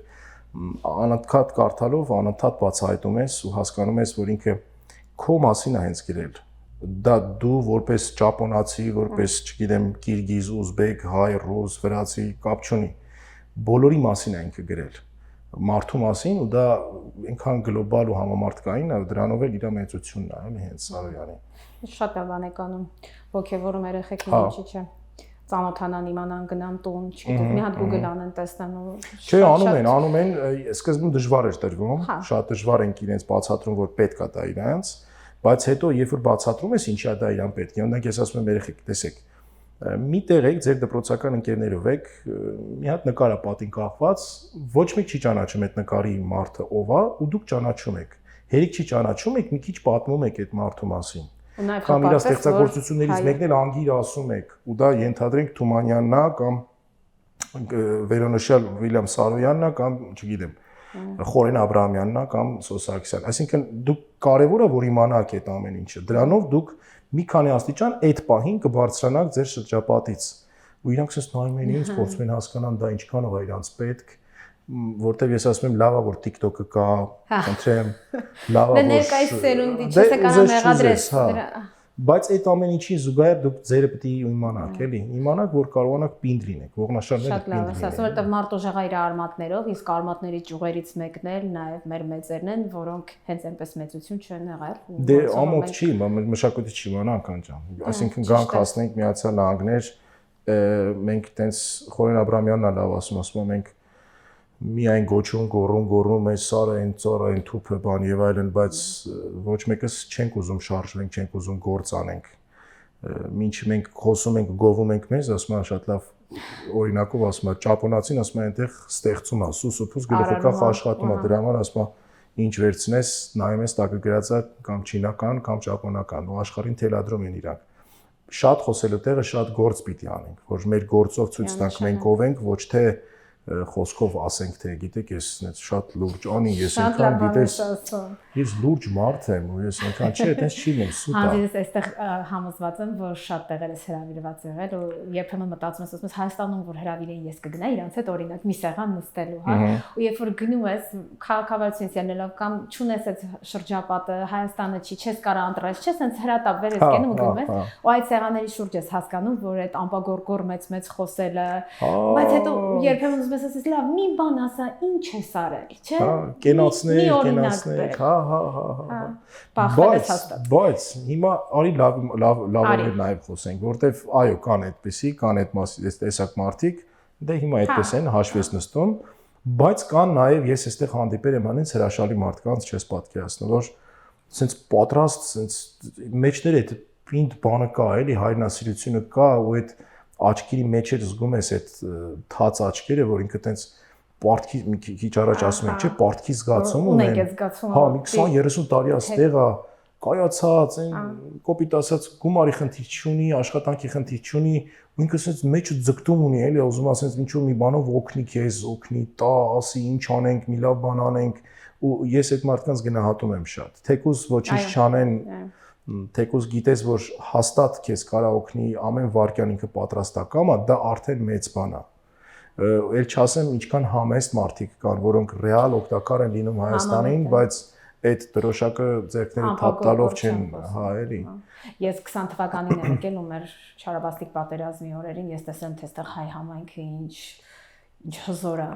անընդհատ կարդալով անընդհատ բացահայտում ես ու հասկանում ես, որ ինքը քո մասին է հենց գրել։ Դա դու որպես ճապոնացի, որպես, չգիտեմ, կիրգիզ, ուզբեկ, հայ, ռուս, վրացի կապ չունի։ Բոլորի մասին է ինքը գրել։ Մարդու մասին ու դա այնքան գլոբալ ու համամարտկային է, դրանով էլ իր մեծությունն է, էլի հենց Սարոյանի։ Շատ է բանեկանում ոգևորում երեխեքին ինչի՞ չէ։ Ծանոթանան իմանան գնան տուն, չգիտեմ, մի հատ Google անեն տեսնեն ու չէ, անում են, սկզբում դժվար էր տրվում, շատ դժվար են իրենց բացատրում, որ պետք է դա իրանց, բայց հետո երբ որ բացատրում ես ինչի է դա իրան պետք է, օրինակ ես ասում եմ երեխեք, տեսեք, մի տեղ եք, ձեր դպրոցական ընկերներով եք, մի հատ նկար է պատին կախված, ոչ մեկ չի ճանաչում այդ նկարի մարդը ով է, ու դուք ճանաչում եք։ Հերիք չի ճանաչում եք, մի քիչ պատմում եք այդ մարդու մասին։ Կամ իր ստեղծագործություններից մեկն էլ անգիր ասում եք, ու դա ենթադրենք Թումանյանն է կամ վերոնշյալ Վիլյամ Սարոյանն է կամ, չգիտեմ, Խորեն Աբրահամյանն է կամ Սոսակսյան։ Այսինքն դուք կարևոր է որ իմանաք այդ ամեն ինչը։ Դրանով դուք մի քանի աստիճան այդ պահին կբարձրանաք ձեր շրջապատից։ Ու իրանք ասես նայում են ինձ, փորձում են հասկանալ դա ինչքանով է իրանց պետք, որտեվ ես ասում եմ լավ է որ TikTok-ը կա, ընտրեմ, լավ է որ ներկայիս սերունդի չես կարող մեղադրես դրա։ Բայց այդ ամեն ինչի զուգահեռ դուք ձերը պետք է իմանաք, էլի, իմանաք որ կարողանաք պինդ լինեք, ողնաշարները պինդ լինեն։ Շատ լավ է, ասում որտեղ մարտուժեղա իր արմատներով, իսկ արմատների ճյուղերից մեկն էլ նաև մեր մեծերն են, որոնք հենց այնպես մեծություն չեն եղել։ Դե ամոթ չի, մշակույթի չի իմանանք անջան։ Այսինքն գանք հասնենք Միացյալ Նահանգներ, մենք տենց Խորեն Աբրահամյանն է լավ ասում մենք միայն գոչուն գոռում այս սարը այն ծառը այն թուփը բան եւ այլն, բայց ոչ մեկս չենք ուզում շարժվենք, չենք ուզում գործ անենք։ Մինչ մենք խոսում ենք, գովում ենք մեզ, ասում են շատ լավ օրինակով ասում են ճապոնացին, ասում են այնտեղ ստեղծում է, սուսուփուս գլխակախ աշխատում է, դրա համար ասում են ինչ վերցնես, նայում ես տակը գրած է կամ չինական կամ ճապոնական, ու աշխարհին թելադրում են իրանք։ Շատ խոսելու տեղը շատ գործ պիտի անենք, որ մեր գործով ցույց տանք մենք ով ենք, ոչ թե խոսքով ասենք թե գիտեք ես շատ լուրջ անի ես այնքան գիտես ես լուրջ մարդ եմ ու ես այնքան չէ այդպես չի լինում սուտ է հանդես այստեղ համոզված եմ որ շատ տեղերս հրավիրված եղել ու երբեմն մտածում ես ասում ես Հայաստանում որ հրավիրեին ես կգնայի իրանց հետ օրինակ մի սեղան նստելու հա ու երբ որ գնում ես քաղաքավարությունից ելնելով կամ չունես այդ շրջապատը Հայաստանը չի չես կարող ընտրես չես հենց հրատապ ես գնում ու գնում ես ու այդ սեղանների շուրջ ես հասկանում որ այդ ամպագորգոր մեծ խոսելը բայց հետո երբեմն ուզում ես ասես լավ մի բան ասա ինչ ես արել չէ կենացներ բայց հիմա արի լավորեն նաև խոսենք որտեվ այո կան այդպեսի կան այդ տեսակ մարդիկ դե հիմա այդպես են հաշվես նստում բայց կան նաև ես այստեղ հանդիպել եմ անից հրաշալի մարդկանց չես պատկերացնում որ sense պատրաստ sense մեջներ այդ պինդ բանը կա էլի հայրենասիրությունը կա ու այդ աչքերի մեջ էլ զգում ես այդ թաց աչքերը որ ինքը տենց պարտքի մի քիչ առաջ ասում ենք չէ պարտքի զգացում ունեն հա մի 20-30 տարի աստեղ է կայացած այն կոպիտ ասած գումարի խնդիր չունի աշխատանքի խնդիր չունի ու ինքը sense մեջը ձգտում ունի էլի ուզում ասես ինչու մի բանով օգնի քեզ օգնի տա ասի ինչ անենք մի լավ բան անենք ու ես այդ մարդկանց գնահատում եմ շատ թեկուզ ոչինչ չանեն թեկուզ գիտես որ հաստատ քեզ կարա օգնի ամեն վարքյան ինքը պատրաստակամ է դա արդեն մեծ բան է ել չասեմ ինչքան համեստ մարդիկ կան որոնք ռեալ օգտակար են լինում Հայաստանին բայց այդ դրոշակը ձեռքների թափ տալով չեն հա էլի ես 20 թվականին եմ եկել ու մեր Չարաբաստիկ պատերազմի օրերին ես տեսեմ թե այստեղ հայ համայնքը ինչ հզոր է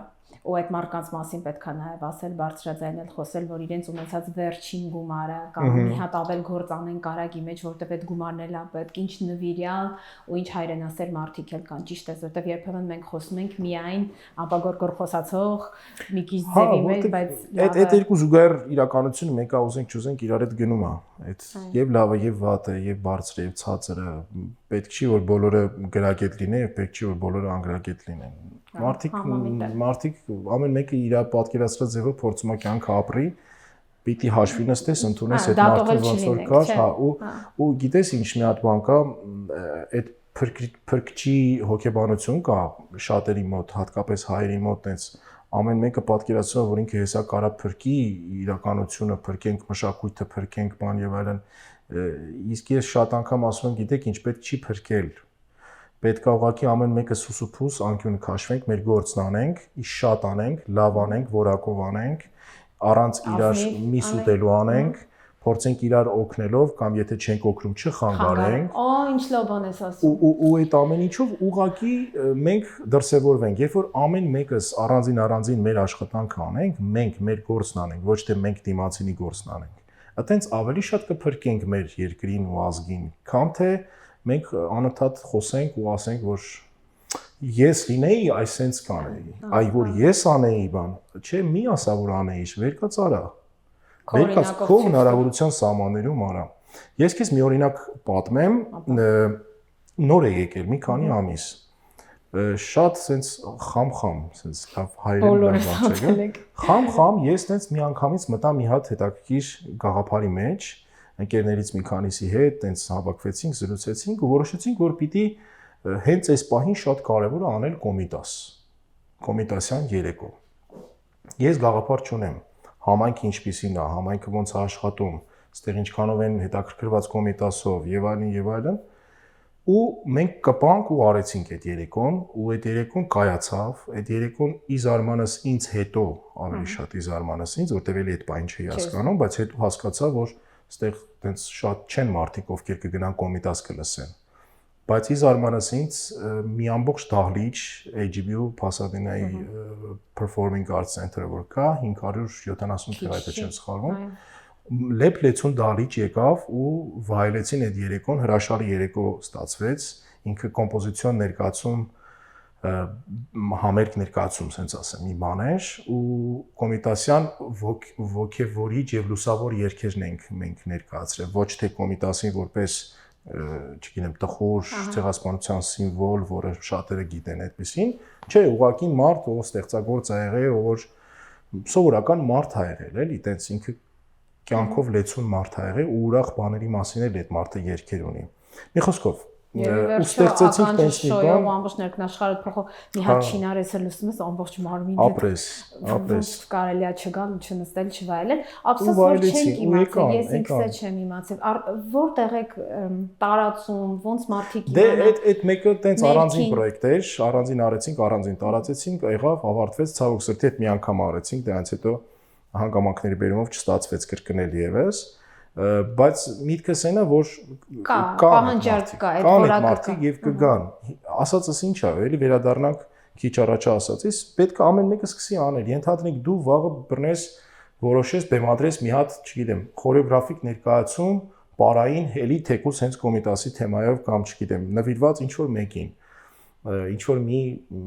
ու այդ մարդկանց մասին պետք է նաև ասել, բարձրաձայնել, խոսել, որ իրենց ունեցած վերջին գումարը կամ մի հատ ավել գործ անեն կարագի մեջ, որտեղ այդ գումարն էլ է պետք, ինչ նվիրյալ ու ինչ հայրենասեր մարդիկ էլ կան, ճիշտ է, որտեղ երբեմն մենք խոսում ենք միայն ապագորգոր խոսացող մի քիչ ձևի մեջ, բայց այդ երկու զուգահեռ իրականությունը մեկը ուզենք չուզենք իրար հետ գնում է, այդ եւ լավը եւ վատը, եւ բարձրը եւ ցածրը, պետք չի որ բոլորը գրագետ լինեն, եւ պետք չի որ բոլորը անգրագետ լինեն։ Մարդիկ ամեն մեկը իր պատկերացրած ձևով փորձում է կյանքը ապրի, պիտի հաշվի նստես, ընդունես այդ մարդը ոնց որ կար, հա, ու գիտես ինչ մի հատ բան կա, այդ փրկչի հոգեբանություն կա շատերի մոտ, հատկապես հայերի մոտ, այնց ամեն մեկը պատկերացնում է, որ ինքը հեսա կարա փրկի իրականությունը, փրկենք մշակույթը, փրկենք բան եւ այլն, իսկ ես շատ անգամ ասում եմ, գիտեք, ինչ պետք չի փրկել։ Պետք է ուղղակի ամեն մեկը սուսուփուս անկյուն քաշվենք, մեր գործն անենք, իշ շատ անենք, լավ անենք, որակով անենք, առանց իրար միս ուտելու անենք, փորձենք իրար օգնելով կամ եթե չենք օգնում չխանգարենք։ Օ, ինչ լավ բան ես ասում։ Ու այդ ամեն ինչով ուղղակի մենք դրսևորվենք, երբ որ ամեն մեկս առանձին մեր աշխատանքը անենք, մենք մեր գործն անենք, ոչ թե մենք դիմացինի գործն անենք։ Այդտենց ավելի շատ կփրկենք մեր երկրին ու ազգին, քան թե մենք անընդհատ խոսենք ու ասենք, որ ես լինեի, այսենց կանեի, այ որ ես անեի բան, չէ, մի ասա որ անեի, վերկաց արա։ Վերկաց քո հնարավորության սահմաններում արա։ Ես քեզ մի օրինակ պատմեմ, նոր է եկել մի քանի ամիս։ Շատ sense խամ, sense լավ հայերեն բան չէ։ Խամ, ես sense մի անգամից մտա մի հատ հետաքրքիր գաղափարի մեջ, ընկերներից մի քանիսի հետ, տենց հավաքվեցինք, զրուցեցինք ու որոշեցինք, որ պիտի հենց այս պահին շատ կարևոր է անել կոմիտասյան երեկո։ Ես գաղափար չունեմ, համայնքը ինչպիսին է, համայնքը ոնց է աշխատում, այստեղ ինչքանով են հետաքրքրված կոմիտասով եւ այլն, ու մենք կպանք ու արեցինք այդ երեկոն, ու այդ երեկոն կայացավ, այդ երեկոն ի զարմանս ինձ հետո, ավելի շատ ի զարմանս ինձ, որտեղ էլի այդ բանը չի հասկանում, բայց հետո հասկացա, որ այստեղ տենց շատ չեն մարդիկ, ովքեր կգնան կոմիտաս կլսեն։ Բայց ի զարմանս ինձ մի ամբողջ դահլիճ HBU Pasadena-ի Performing Arts Center-ը որ կա 570 թվայ եթե չեմ սխալվում, լեփ-լեցուն դահլիճ եկավ ու վայելեցին այդ երեկոն, հրաշալի երեկո ստացվեց, ինքը կոմպոզիցիոն ներկայացում համերգ ներկայացում, ասենց ասեմ, մի բան էր ու կոմիտասյան ոգևորիչ եւ լուսավոր երգերն ենք մենք ներկայացրել, ոչ թե կոմիտասին որպես, չգիտեմ, տխուր ցեղասպանության սիմվոլ, որը շատերը գիտեն այդպեսին, չէ, ուղղակի մարդ, ով ստեղծագործ ա եղել, ով սովորական մարդ ա եղել, էլի, տենց ինքը կյանքով լեցուն մարդ ա եղել ու ուրախ բաների մասին էլ այդ մարդը երգեր ունի։ Մի խոսքով ու ստեղծեցինք տենց մի բան, ամբողջ ներքնաշխարհը փոխող մի հատ շինարեսը լսում ես ամբողջ մարմինը ապրես կարելի է չգալ, չնստել, չվայելել, ափսոս որ չենք իմացել, ես ինքս չեմ իմացել, որտեղ եք տարածում, ոնց մարդիկ դե այդ մեկը տենց առանձին պրոյեկտ էր, առանձին արեցինք, առանձին տարածեցինք, եղավ, ավարտվեց, ցավոք սրտի այդ մի անգամ արեցինք, դրանից հետո հանգամանքների բերումով չստացվեց կրկնել եւս, բայց միտքս այնա որ պահանջարկ կա, այդ որակը եւ կգան։ Ասածս ինչ է, էլի վերադառնանք քիչ առաջ ասածից, պետք է ամեն մեկը սկսի անել։ Ենթադրենք դու վաղը բռնես, որոշես բեմադրես մի հատ, չգիտեմ, խորեոգրաֆիկ ներկայացում, պարային, էլի թեկուզ հենց կոմիտասի թեմայով կամ չգիտեմ, նվիրված ինչ որ մեկին, ինչ որ մի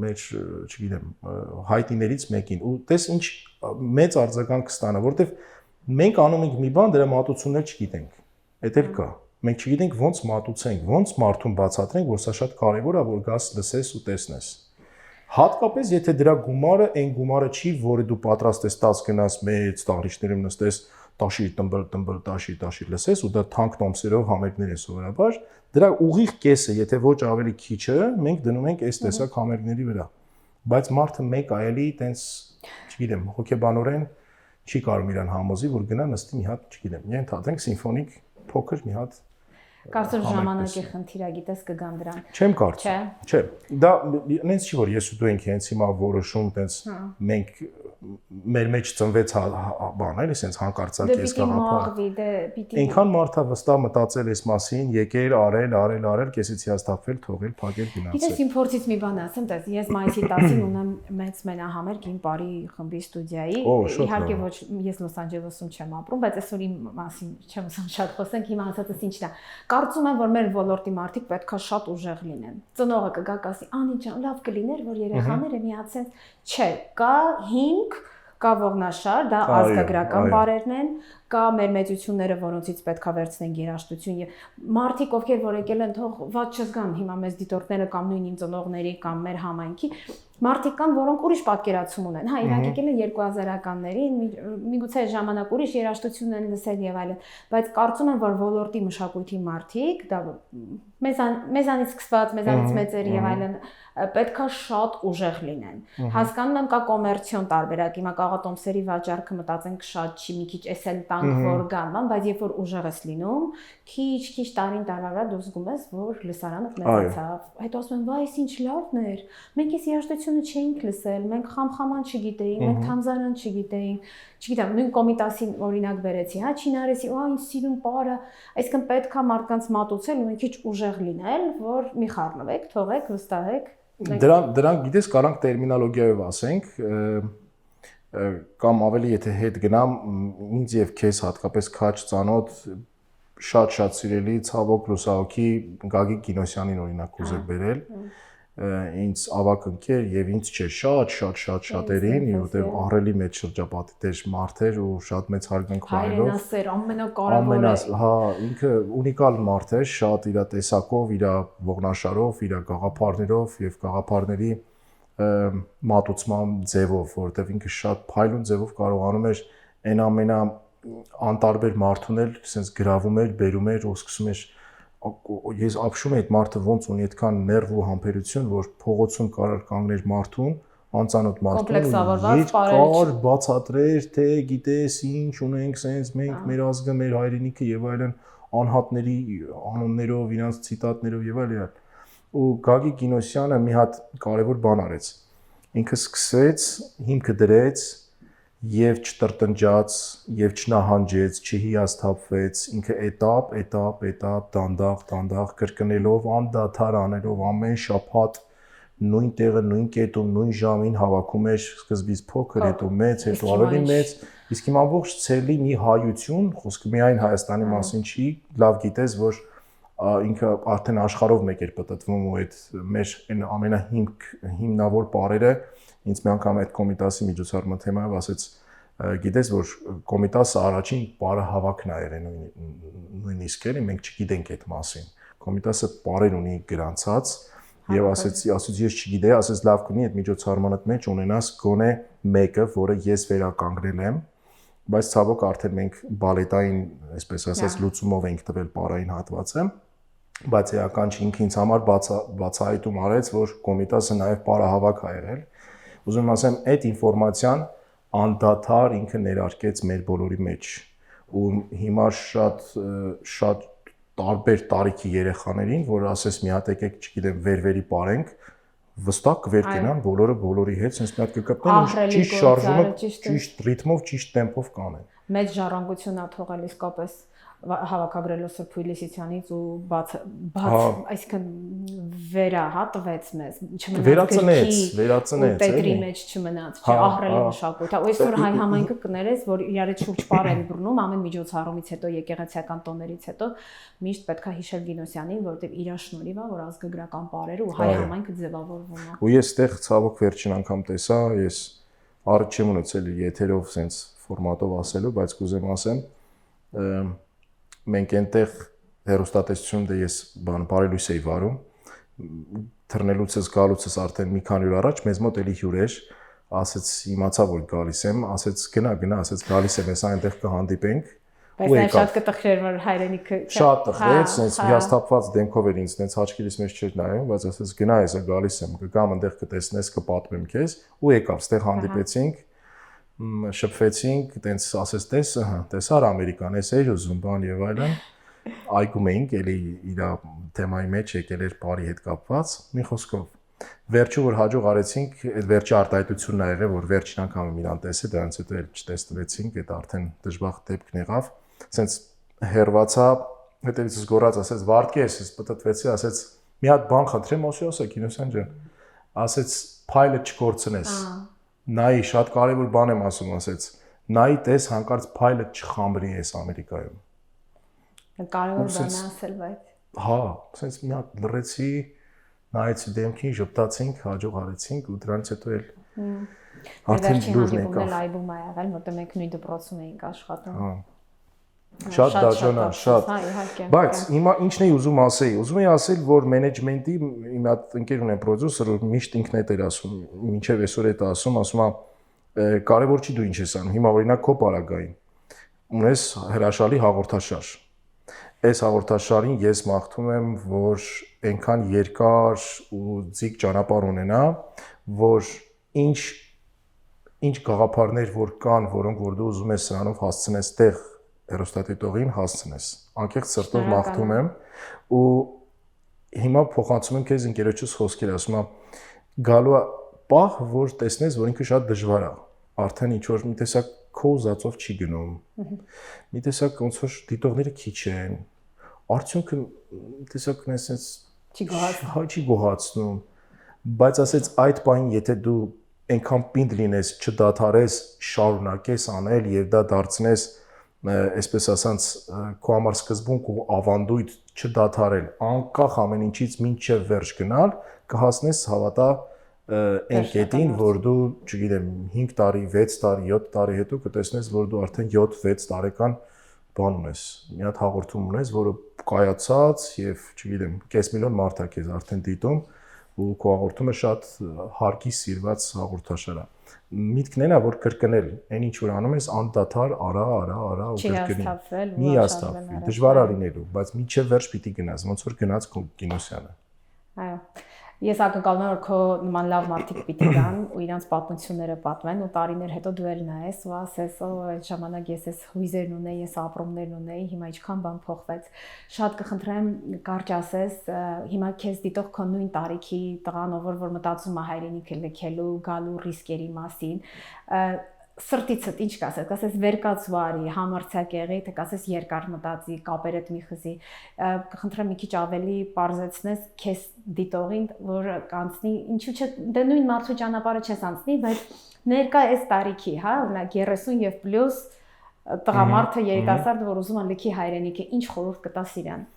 մեջ, չգիտեմ, հայտիներից մեկին։ Ու տես ինչ մեծ արձագանք կստանա, որտեվ մենք անում ենք մի բան, դրա մատուցումներ չգիտենք։ Էդ էլ կա։ Մենք չգիտենք ոնց մատուցենք, ոնց մարդուն բացատրենք, որ սա շատ կարևոր է, որ գաս լսես ու տեսնես։ Հատկապես եթե դրա գումարը այն գումարը չի, որը դու պատրաստ ես 10 գնաս մեծ տաղրիչներում նստես, տաշի տմբլ տաշի լսես ու դա թանկ տոմսերով համերգներ է սովորաբար, դրա ուղիղ կեսը, եթե ոչ ավելի քիչը, մենք դնում ենք այս տեսակ համերգների վրա։ Բայց մարդը մեկ այելի տենց, չգիտեմ, հոգեբանորեն չի կարող իրան համոզի, որ գնա նստի մի հատ, չգիտեմ, ենթադրենք սիմֆոնիկ փոքր մի հատ Կարծում ժամանակի խնդիր է, գիտես կգան դրան։ Չեմ կարծում։ Չէ։ Դա նենց չի որ ես ու դու ենք հենց հիմա որոշում, տենց մենք մեր մեջ ծնվեց բան, էլի, սենց հանկարծակ ես գաղափար։ Այնքան մարդա վստահ մտածել էս մասին, եկել, արել, կեսից հիասթափվել, թողել, փակել, գնացել։ Գիտես իմ փորձից մի բան ասեմ, տես, ես մայիսի 10-ին ունեմ մեծ մենահամերգ իմ բարի խմբի ստուդիայի։ Իհարկե ոչ, ես Լոս Անջելեսում չեմ ապրում, բայց այսօր իմ մասին չեմ ուզում շատ խոսենք, հիմա ասածս ինչն է։ Կարծում եմ, որ մեր ոլորտի մարդիկ պետքա շատ ուժեղ լինեն։ Ծնողը կգա կասի, Անի ջան, լավ կլիներ, որ երեխաները միացեն։ Չէ, կա հիմք, կա ողնաշար, դա ազգագրական բարերն են, կա մեր մեծությունները, որոնցից պետքա վերցնենք երաժշտություն եւ մարդիկ, ովքեր որ եկել են, թող ված չզգան հիմա մեզ դիտորդները կամ նույն իմ ծնողների կամ մեր համայնքի մարդիկ կան, որոնք ուրիշ պատկերացում ունեն։ Հա, իրանք եկել են 2000-ականներին, միգուցե ժամանակ ուրիշ երաժշտություն են լսել եւ այլն, բայց կարծում եմ, որ ոլորտի մշակույթի մարդիկ, դա մեզանից սկսված, մեզանից մեծեր եւ այլն, պետքա շատ ուժեղ լինեն։ Հասկանում եմ, կա կոմերցիոն տարբերակ, հիմա կաղատոմսերի վաճառքը մտածենք շատ չի, մի քիչ էսել տանք որ գան, բայց երբ որ ուժեղ ես լինում, քիչ տարին տարվա դու զգում ես, որ լսարանը մեծացավ։ Հետո ասում են, «Վայ, ինչ լավն էր։ Մենք էս երաժշտությունը չէինք լսել, մենք խամխաման չգիտեինք, մենք թամզարան չգիտեինք, չգիտեմ, նույն Կոմիտասին օրինակ բերեցի, հա, Չինարեսի, այն սիրուն պարը, այսինքն պետքա մարդկանց մատուցել ու մի քիչ ուժեղ լինել, որ մի խառնվեք, թողեք, վստահեք»։ Դրանք գիտես կարանք տերմինոլոգիայով ասենք, կամ ավելի եթե հետ գնամ, ինձ եւ քեզ հատկապես քաչ ծանոթ շատ սիրելի ցավոք լուսահոգի Գագիկ Կինոսյանին օրինակ ուզել բերել, ինձ ավակ ընկեր եւ ինձ չէ շատերին, որտեղ ահռելի մեծ շրջապատի դեր մարդ էր ու շատ մեծ հարգանք ունելով։ Հայրենասեր ամենակարևորը։ Հա, ինքը ունիկալ մարդ էր, շատ իր տեսակով, իր ողնաշարով, իր գաղափարներով եւ գաղափարների մատուցման ձևով, որովհետեւ ինքը շատ փայլուն ձևով կարողանում էր այն ամենա անտարբեր մարդուն էլ sense գրավում էր, բերում էր ու սկսում էր ես ապշում եմ այդ մարդը ոնց ունի այդքան ներվ ու համբերություն, որ փողոցում կարար կանգներ մարդուն, անծանոթ մարդուն, կար բացատրեր, թե գիտես ինչ ունենք, sense մենք մեր ազգը, մեր հայրենիքը եւ այլն անհատների անուններով, իրancs ցիտատներով եւ այլն։ Ու Գագիկ Կինոսյանը մի հատ կարևոր բան արեց։ Ինքը սկսեց, հիմքը դրեց եւ չտրտնջաց եւ չնահանջեց, չհիասթափվեց, ինքը էտապ, դանդաղ կրկնելով, անդադար անելով ամեն շաբաթ նույն տեղը, նույն կետում, նույն ժամին հավաքում էր սկզբից փոքր, հետո մեծ, հետո ավելի մեծ, իսկ իմ ամբողջ ցելի մի հայություն, խոսքը միայն Հայաստանի մասին չի, լավ գիտես, որ ինքը արդեն աշխարհով մեկ էր պատտվում ու այդ մեր այն ամենահիմնավոր բարերը ինձ մի անգամ այդ Կոմիտասի միջոցառման թեմայով ասեց, գիտես որ Կոմիտասը առաջին բարը հավաքն է եղել նույնիսկ էլի մենք չգիտենք այդ մասին։ Կոմիտասը բարեր ունի գրանցած եւ ասեցի ես չգիտեի, ասեց լավ կլինի այդ միջոցառմանդ մեջ ունենաս գոնե մեկը, որը ես վերականգնել եմ, բայց ցավոք արդեն մենք բալետային, այսպես ասած, լուծումով ենք տվել բարային հատվածը, բայց էական չի ինքը ինձ համար բացահայտում արեց, որ Կոմիտասը նաեւ բարահավաք ա եղել։ Ուզում ասեմ, այդ ինֆորմացիան անդադար ինքը ներարկեց մեր բոլորի մեջ ու հիմա շատ տարբեր տարիքի երեխաներին, որ ասես մի հատ եկեք, չգիտեմ, վերվերի parենք, վստահ կվերկենան բոլորը բոլորի հետ, sense մի հատ կկպնեն ճիշտ շարժումը, ճիշտ ռիթմով, ճիշտ տեմպով կանեն։ Մեծ ժառանգություն ա թողել իսկապես հավաքագրելով Սրբ Հույլիսյանից ու բաց, այսինքն վերա հա տվեց մեզ, վերածնեց, Պետրի մեջ չմնաց, չէ, ահռելի մշակույթ։ Այսօր հայ համայնքը կներես, որ իրար հետ շուրջ պար են բռնում, ամեն միջոցառումից հետո, եկեղեցիական տոներից հետո միշտ պետքա հիշել Գինոսյանին, որովհետև իր շնորհիվ է, որ ազգագրական պարերը ու հայ համայնքը ձևավորվում է։ Ու ես այդտեղ ցավոք վերջին անգամ տեսա, ես առիթ չեմ ունեցել եթերով sense ֆորմատով ասելու, բայց կուզեմ ասեմ, մենք այնտեղ հերոստատեսություն դե ես բարելույս էի վարում թռնելուցս գալուցս արդեն մի քանի օր առաջ մեզ մոտ էլի հյուր էր ասեց իմացա որ գալիս եմ ասեց գնա ասեց գալիս եմ ես այնտեղ կհանդիպենք բայց նա շատ կտխրեր որ հայրենիքը շատ տխրեց sense հիասթափված դեմքով էր ինձ sense աչքերից մեջ չէր նայում բայց ասեց գնա ես գալիս եմ կգամ այնտեղ կտեսնես կպատմեմ քեզ ու եկավ ստեղ հանդիպեցինք շփվեցինք, տենց ասես տեսար Ամերիկան, էս էր ուզում բան եւ այլն։ այգում էինք, էլի իր թեմայի մեջ եկել էր բարի հետ կապված, մի խոսքով վերջը որ հաջող արեցինք, այդ վերջի արտահայտությունն ա եղել, որ վերջին անգամ իրան տեսել, դրանից հետո էլ չտեսնվեցինք, այդ արդեն դժբախտ դեպքն եղավ, ասենց հերվացա, հետևից զգորած ասեց Վարդգի ես պատտվեցի, ասեց մի հատ բան խնդրեմ, ասա Կինոսյան ջան, ասեց փայլը չկորցնես, նայի շատ կարևոր բան եմ ասում, ասեց նայի տես հանկարծ փայլը չխամրի ես Ամերիկայում։ Կարևոր բան է ասել, բայց հա, ասենց մի հատ լռեցի, նայեցի դեմքին, ժպտացինք, հաջող արեցինք ու դրանից հետո էլ արդեն դուրն եկավ։ Այբում ա եղել, որտեղ մենք նույն դպրոցում էինք աշխատում։ Հա։ Շատ դաժան է, շատ։ Բայց հիմա ինչն էի ուզում ասեի, ուզում էի ասել, որ մենեջմենտի իմ հատ ընկեր ունեմ պրոդյուսեր, որ միշտ ինքն էր ասում, մինչև այսօր է ասում, ասում է կարևոր չի դու ինչ ես անում, հիմա օրինակ քո պարագային ունես հրաշալի հաղորդաշար։ Այս հաղորդաշարին ես մաղթում եմ, որ այնքան երկար ու ձիգ ճանապարհ ունենա, որ ինչ գաղափարներ որ կան, որոնք որ դու ուզում ես սրանով հասցնես տեղ հեռուստադիտողին հասցնես։ Անկեղծ սրտով մաղթում եմ ու հիմա փոխանցում եմ քեզ ընկերոջս խոսքեր, ասում եմ գալու է պահ, որ տեսնես, որ ինքը շատ դժվար է։ Արդեն ինչ որ մի տեսակ քո ուզածով չի գնում։ Մի տեսակ ոնց որ դիտողները քիչ են։ Արդյունքը տեսակ նեսենց չի գոհացնում։ Բայց ասեց այդ պահին, եթե դու այնքան պինդ լինես, չդադարես, շարունակես անել եւ դա դարձնես, այսպես ասած, քո համար սկզբունք ու ավանդույթ չդադարել, անկախ ամեն ինչից մինչև վերջ գնալ, կհասնես հավատա այն կետին, որ դու, չգիտեմ, 5 տարի, 6 տարի, 7 տարի հետո կտեսնես, որ դու արդեն 7-6 տարեկան բան ունես, մի հատ հաղորդում ունես, որը կայացած եւ, չգիտեմ, կես միլիոն մարդ է քեզ արդեն դիտում ու քո հաղորդումը շատ հարկի սիրված հաղորդաշար է։ Միտքն այն է, որ կրկնել, այն ինչ որ անում ես, անդադար արա ու կրկնի։ Մի հաստատվի, դժվար է լինելու, բայց միջև վերջ պիտի գնաս, ոնց որ գնաց Կինոսյանը։ Այո։ Ես ակնկալում եմ, որ քո նման լավ մարդիկ պիտի գան ու իրանց պատմությունները պատմեն ու տարիներ հետո դու էլ նայես ու ասես, այդ ժամանակ ես էս հույզերն ունեի, ես ապրումներն ունեի, հիմա ինչքան բան փոխվեց։ Շատ կխնդրեմ կարճ ասես, հիմա քեզ դիտող քո նույն տարիքի տղան, որ մտածում է հայրենիքը լքելու, գալու ռիսկերի մասին, սրտիցդ ինչ կասես վերկացու արի, համարձակ եղի, թե կասես երկար մտածի, կապերդ մի խզի, կխնդրեմ մի քիչ ավելի պարզեցնես քեզ դիտողին, որ կանցնի, ինչու՞ չէ, դե նույն մարդու ճանապարհը չես անցնի, բայց ներկա այս տարիքի, հա, օրինակ 30 եւ պլյուս տղամարդը երիտասարդը, որ ուզում է լքի հայրենիքը, ինչ խորհուրդ կտաս իրան։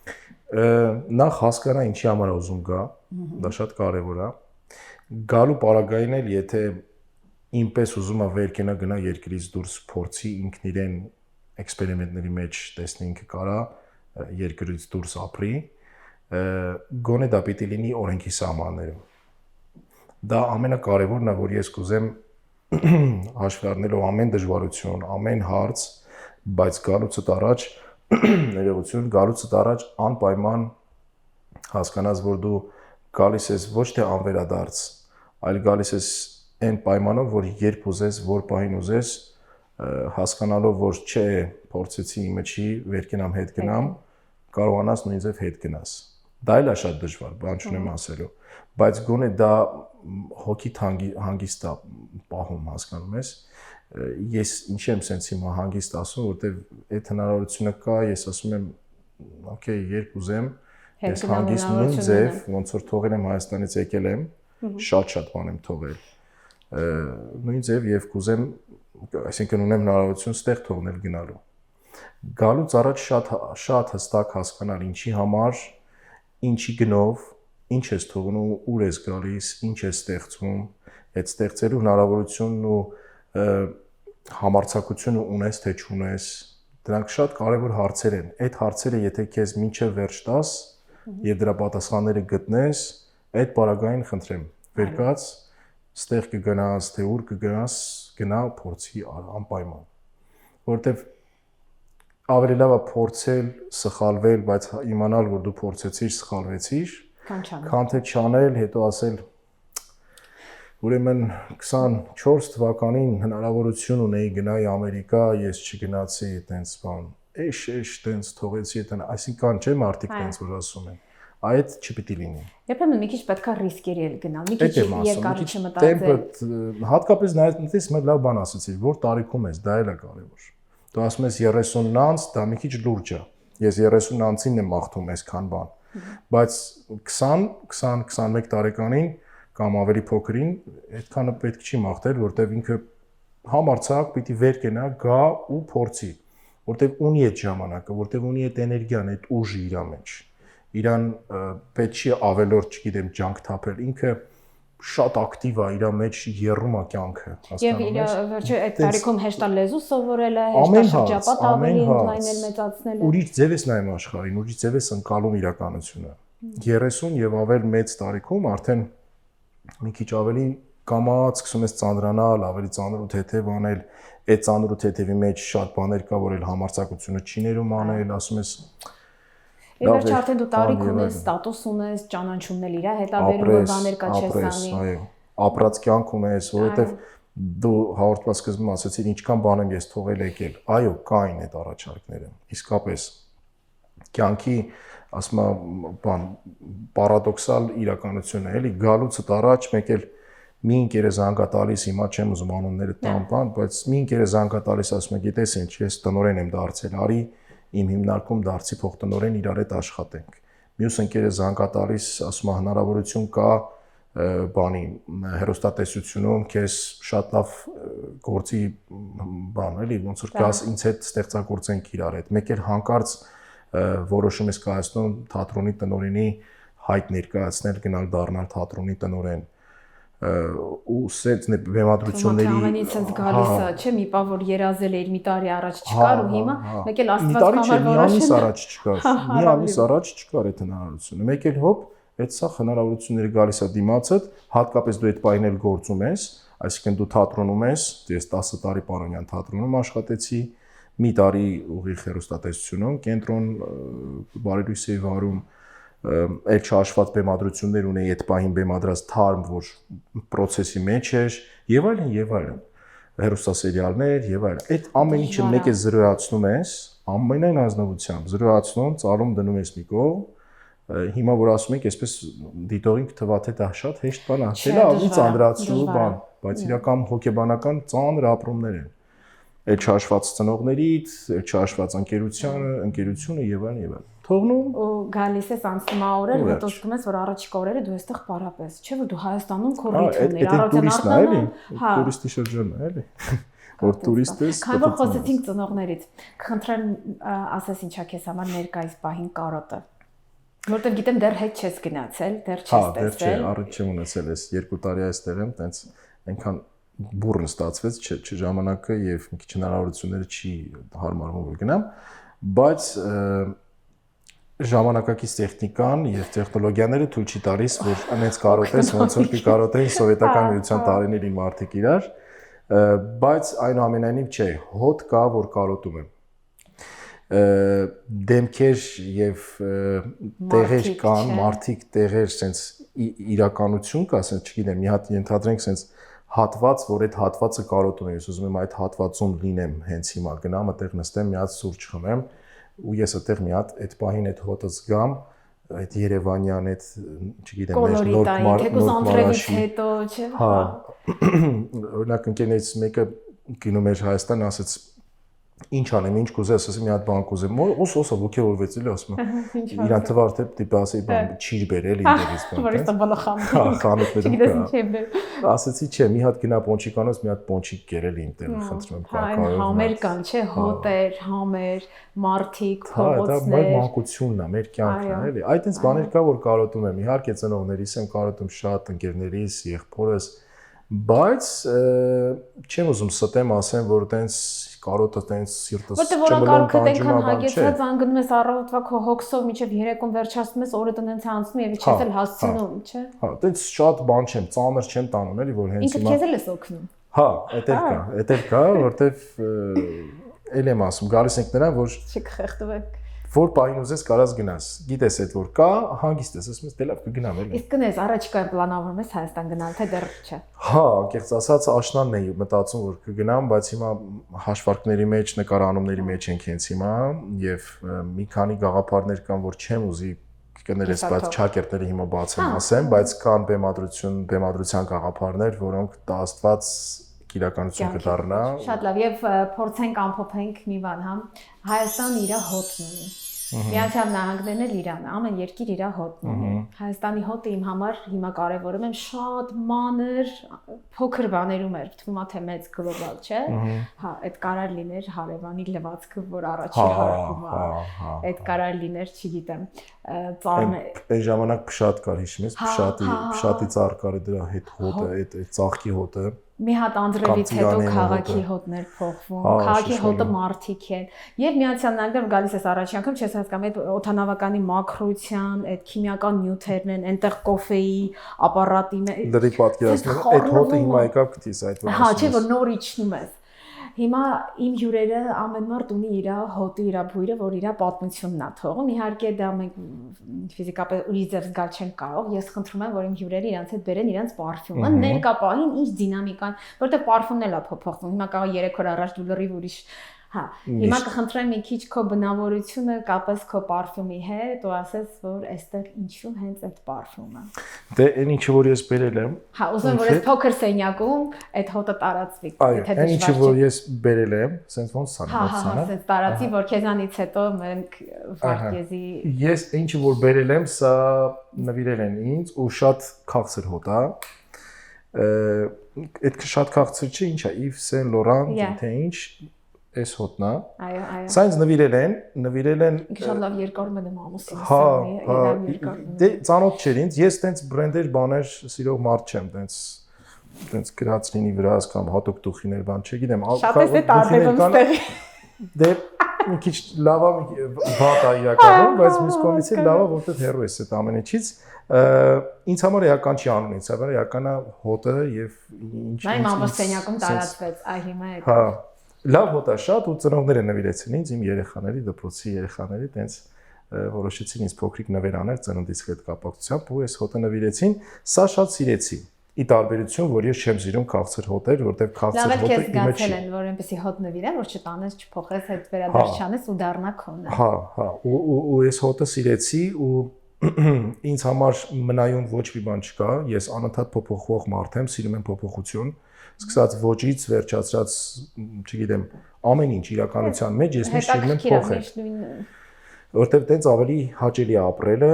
Նախ հասկանա ինչի համար ուզում գա, դա շատ կարեւոր է։ Գալու պարագային էլ, եթե ինպես ուզում է վերկենա գնա երկրից դուրս փորձի ինքն իրեն էքսպերիմենտների մեջ տեսնի ինքը կարա երկրից դուրս ապրի, գոնե դա պիտի լինի օրենքի սահմաններում։ Դա ամենակարևորն է, որ ես կուզեմ հաշվի առնելով ամեն դժվարություն, ամեն հարց, բայց գալուց առաջ ներողություն, գալուց առաջ անպայման հասկանաս, որ դու գալիս ես ոչ թե անվերադարձ, այլ գալիս ես այն պայմանով, որ երբ ուզես, որ պահին ուզես, հասկանալով, որ չէ, փորձեցի իմը չի, վերկենամ հետ գնամ, կարողանաս նույն ձև հետ գնաս։ Դա էլ է շատ դժվար, բան չունեմ ասելու, բայց գոնե դա հոգիդ հանգիստ է պահում, հասկանում ես։ Ես ինչ եմ սենց հիմա հանգիստ ասում, որտեվ այդ հնարավորությունը կա, ես ասում եմ, օքեյ, երբ ուզեմ, ես հանգիստ նույն ձև, ոնց որ թողել եմ Հայաստանից եկել եմ, շատ բան եմ թողել։ Նույն ձև եւ կուզեմ, այսինքն ունեմ հնարավորություն ստեղ թողնել գնալու։ Գալուց առաջ շատ հստակ հասկանալ ինչի համար, ինչի գնով, ինչ ես թողնում, ուր ես գալիս, ինչ ես ստեղծում, այդ ստեղծելու հնարավորությունն ու համարձակությունը ունես թե չունես, դրանք շատ կարևոր հարցեր են։ Այդ հարցերը եթե քեզ մինչև վերջ տաս եւ դրա պատասխանները գտնես, այդ պարագային խնդրեմ, վերկաց ստեղ կգնաս, թե ուր կգնաս, գնա փորձի անպայման։ Որտեվ ավելի լավ է փորձել, սխալվել, բայց իմանալ, որ դու փորձեցիր, սխալվեցիր, քան թե չանել, հետո ասել ուրեմն 24 թվականին հնարավորություն ունեի գնայի Ամերիկա, ես չգնացի, այտենց բան։ էշ տենց թողեցի այդն, այսինքն չէ մարդիկ տենց որ ասում են։ Այդ չպիտի լինի։ Երբեմն մի քիչ պետքա ռիսկերի էլ գնալ, մի քիչ երկար չմտածել։ Տեմպը հատկապես նայած մի լավ բան ասացիր, որ տարիքում ես, դա էլ է կարևոր։ Դու ասում ես 30-ն անց, դա մի քիչ լուրջ է։ Ես 30 անցին եմ մաղթում այսքան բան։ Բայց 20-21 տարեկանին կամ ավելի փոքրին այդքանը պետք չի մաղթել, որտեվ ինքը համարցակ պիտի վեր կենա, գա ու փորձի, որտեվ ունի այդ ժամանակը, որտեվ ունի այդ էներգիան, այդ ուժը իր մեջ։ Իրան պետք չի ավելորդ, չգիտեմ, ջանք թափել, ինքը շատ ակտիվ է, իր մեջ եռում է կյանքը, հասկանում ես։ Եվ վերջը այդ տարիքում հեշտ է լեզու սովորելը, հեշտ է շրջապատ ավելի ընդլայնել, մեծացնել։ Ուրիշ ձև ես նայում աշխարհին, ուրիշ ձև ես ընկալում իրականությունը։ 30 եւ ավել մեծ տարիքում արդեն մի քիչ ավելի կամաց սկսում ես ծանրանալ, ավելի ծանր ու թեթև անել, այդ ծանր ու թեթևի մեջ շատ բաներ կա, որ էլ համարձակությունը չի ներում անել, ասում ես Եվ արդեն դու տարիք ունես, ստատուս ունես, ճանաչումներ իրա հետաբերում, որ բաներ կա չես անի։ Այո, ապրած կյանք ունես, որովհետև դու հաղորդման սկզբում ասացիր, ինչքան բան եմ ես թողել եկել։ Այո, կային այդ առաջարկները։ Իսկապես կյանքի, ասում եմ, բան պարադոքսալ իրականություն է, էլի գալուց առաջ մեկ էլ մի ընկեր է զանգա տալիս, հիմա չեմ ուզում անունները տամ բան, բայց մի ընկեր է զանգա տալիս, ասում է, գիտես ինչ, ես տնօրեն եմ դարձել, արի իմ հիմնարկում դարձի փոխտնօրեն իրար հետ աշխատենք։ Մյուս ընկերը զանգա տալիս, ասում է հնարավորություն կա բանի հեռուստատեսությունում քեզ շատ լավ գործի բան էլի ոնց որ գաս ինձ հետ ստեղծագործենք իրար հետ։ Մեկ էլ հանկարծ որոշում ես կայացնում թատրոնի տնօրենի հայտ ներկայացնել, գնալ դառնալ թատրոնի տնօրեն ու սենց բեմադրությունների ամենից sense գալիս է, չէ՞, մի բան որ երազել էր մի տարի առաջ չկար ու հիմա մեկ էլ Աստված համար որոշել։ Մի ամիս առաջ չկար այդ հնարավորությունը։ Մեկ էլ հոп, այդ սա հնարավորությունները գալիս է դիմացդ, հատկապես դու այդ պահին էլ գործում ես, այսինքն դու թատրոնում ես, ես 10 տարի Պարոնյան թատրոնում աշխատեցի, մի տարի ուղիղ հեռուստատեսությունում, կենտրոն բարելույսի վարում էլ չհաշված բեմադրություններ ունեի այդ պահին բեմադրած թարմ, որ process-ի մեջ էր, եւ այլն, հեռուստասերիալներ եւ այլն։ Այդ ամեն ինչը մեկ է զրոյացնում ես, ամենայն ազնվությամբ զրոյացնում, ծալում դնում ես մի կողմ, հիմա որ ասում եք, այսպես դիտողին թվա թե դա շատ հեշտ բան է, չէ՞ լավ, ծանրացնու բան, բայց իրական հոգեբանական ծանր ապրումներ են։ Այդ չհաշված ծնողներից, այդ չհաշված ընկերությունը եւ այլն։ Թողնում ու գալիս ես անցնում օրեր, հետո զգում ես, որ առաջիկա օրերը դու այստեղ պարապես, չէ՞ որ դու Հայաստանում քո ռիթմն էր, առանց արտանում, տուրիստի շրջանն է, էլի։ Որ տուրիստ ես։ Քանի որ խոսեցինք ծնողներից, կխնդրեմ ասես ինչա քեզ համար ներկայիս պահին կարոտը։ Որտեվ գիտեմ դեռ հետ չես գնացել, դեռ չես տեսել։ Դեռ չէ, առաջ չեմ ունեցել ես 2 տարի այստեղ եմ, տենց այնքան բուրըն ստացվեց, չէ ժամանակը եւ մի քիչ հնարավորությունները չի հարմարվում որ գնամ, բայց ժամանակակից տեխնիկան եւ տեխնոլոգիաները թույլ չի տալիս, որ այնպես կարոտես, ոնց որ կկարոտեն սովետական միության տարիներին մարդիկ իրար, բայց այնուամենայնիվ չէ, հոտ կա, որ կարոտում եմ։ Դեմքեր եւ տեղեր կան, մարդիկ տեղեր, sense իրականություն կա, sense չգիտեմ, մի հատ ենթադրենք sense հատված, որ այդ հատվածը կարոտում եմ, ես ուզում եմ այդ հատվածում լինեմ հենց հիմա, գնամ այդտեղ նստեմ, մի հատ սուրճ խմեմ ու ես այդտեղ մի հատ այդ պահին այդ հոտը զգամ, այդ Երևանյան այդ, չգիտեմ, նոր հետո, չէ՞։ Հա։ Օրինակ ընկերներից մեկը գնում էր Հայաստան, ասաց ինչ անեմ, ինչ կուզես, ասեմ մի հատ բան կուզեմ, ոսը ոգևորվեց էլի, ասում եմ, իրան թվար թե դիպ ասի բան չիր բերել ինտերես բան։ Որից տաբալը խամի։ Հա, խանութներում։ Չգիտես ինչ եմ բեր։ Ասացի, չէ, մի հատ գնա պոնչիկանոց, մի հատ պոնչիկ կերել ինտեր, խնդրում եմ կակաով։ Համեր կան, չէ, հոտեր, համեր, մարդիկ, փողոցներ։ Դա մանկությունն է, մեր կյանքն է, էլի։ Այդ այնց բաներ կա, որ կարոտում եմ, իհարկե ծնողներիս եմ կարոտում շատ, ընկերներիս, եղբորս, բայց չեմ ուզում ստեմ ասեմ, որ տենց կարոտը տենց սիրտս չմլոն տանջում է, հագեցած անգնում ես առավոտվա քո հոգսով մինչև երեկոմ վերջացնում ես, օրը տնենց անցնում եւ իջես էլ հասցնում, չէ՞։ Հա, տենց շատ բան չեմ, ծանր չեմ տանում, էլի, որ հենց հիմա ինքը քեզ էլ ես օգնում։ Հա, էդ էլ կա, որտեվ էլ եմ ասում, գալիս ենք նրան, որ չքխեղտվեք։ որ պահին ուզես կարաս գնաս։ Գիտես այդ որ կա, հանգիստ ես, ասում ես դե լավ կգնամ էլի։ Իսկ գնես առաջիկայում պլանավորում ես Հայաստան գնալ, թե դեռ չէ։ Հա, անկեղծ ասած աշնանն էի մտածում որ կգնամ, բայց հիմա հաշվարկների մեջ, նկարանումների մեջ ենք հենց հիմա եւ մի քանի գաղափարներ կան, որ չեմ ուզի կներես, բայց ճակերտները հիմա բաց եմ ասեմ, բայց կան բեմադրության գաղափարներ, որոնք Աստված իրականություն կդառնա։ Շատ լավ եւ փորձենք ամփոփենք մի բան, հա։ Հայաստանը իր հոտն ունի։ Միացյալ Նահանգներն էլ իրան, ամեն երկիր իր հոտն ունի։ Հայաստանի հոտը իմ համար հիմա կարևորում եմ շատ մանր, փոքր բաներում էր, թվում է թե մեծ գլոբալ, չէ։ Հա, այդ կարար լիներ հարևանի լվացքը, որ առաջի հարկում է։ Այդ կարար լիներ, չգիտեմ, ծառը։ Այն ժամանակ փշատ կար, հիշում ես, փշատի ծառ կար դրա հետ հոտը, այդ ծաղկի հոտը։ Մի հատ անձրևից հետո քաղաքի հոտներ փոխվում, քաղաքի հոտը մարդիկ են։ Եվ Միացյալ Նահանգներում գալիս ես առաջի անգամ չես հասկանում այդ օդանավականի մակրության, այդ քիմիական նյութերն են, այնտեղ կոֆեի ապարատի դրի պատկերացնում, այդ հոտը հիմա եկավ գտիս այդ որ։ Հա, չէ՞ որ նոր իջնում ես։ Հիմա իմ հյուրերը ամեն մարդ ունի իր հոտը, իր բույրը, որ իր պատմությունն է թողում։ Իհարկե դա մենք ֆիզիկապես ուրիշ ձև զգալ չենք կարող։ Ես խնդրում եմ, որ իմ հյուրերը իրանց հետ բերեն իրանց պարֆյումը, ներկա պահին ինչ դինամիկան, որտեղ պարֆումն էլ է փոփոխվում։ Հիմա կարող 3 օր առաջ դու լրիվ ուրիշ Հա, հիմա կխնդրեմ մի քիչ քո բնավորությունը կապես քո պարֆյումի հետ, ու ասես, որ այստեղ ինչու հենց այդ պարֆյումը։ Դե այն ինչը որ ես բերել եմ։ Հա, ուզում եմ որ այս փոքր սենյակում այդ հոտը տարածվի, եթե դժվար չէ։ Այն ինչը որ ես բերել եմ, sense ոնց սա Հա, sense տարածի, որ քեզանից հետո մենք վարկեզի Ես ինչը որ բերել եմ, սա նվիրել են ինձ ու շատ քաղցր հոտ է։ Այդ շատ քաղցր չի, ինչ է, Yves Saint Laurent, թե ինչ Այս հոտնա։ Այո։ Սա ինձ նվիրել են։ Ինքը շատ լավ երկարում եմ ամուսինս։ Հա, դե ծանոթ չէր ինձ։ Ես տենց բրենդեր բաներ սիրող մարդ չեմ, տենց գրած լինի վրաս կամ հատուկ դուխիներ բան չգիտեմ։ Շատ է տարբերվում ստեղի։ Դե մի քիչ լավ է վատ է իրականում, բայց մյուս կողմից էլ լավ է, որտեղ հեռու ես այդ ամեն ինչից։ Ինձ համար էական չի անում, ինձ համար էական է հոտը եւ ինչ։ Նա իմ ամբողջենյակում տարածվեց, այ հիմա է։ Հա։ Լավ հոտա շատ ու ծնողները նվիրեցին ինձ իմ երեխաների, դպրոցի երեխաների, տենց որոշեցին ինձ փոքրիկ նվեր անել ծնունդից հետ կապակցությամբ ու այս հոտը նվիրեցին։ Սա շատ սիրեցի։ Ի տարբերություն, որ ես չեմ սիրում քաղցր հոտեր, որտեղ քաղցր հոտը իմը չի։ Լավ են, որ այնպեսի հոտ նվիրեմ, որ չտանես, չփոխես, այդ վերադարձ չանես ու դառնա քոնը։ Հա, ու այս հոտը սիրեցի ու ինձ համար մնայուն ոչ մի բան չկա, ես անընդհատ փոփոխվող մարդ եմ, սիրում եմ փոփոխություն։ Սկսած ոճից վերջացրած, չգիտեմ, ամեն ինչ իրականության մեջ ես միշտ շիրում եմ փոխել։ Որտեղ տենց ավելի հաճելի է ապրելը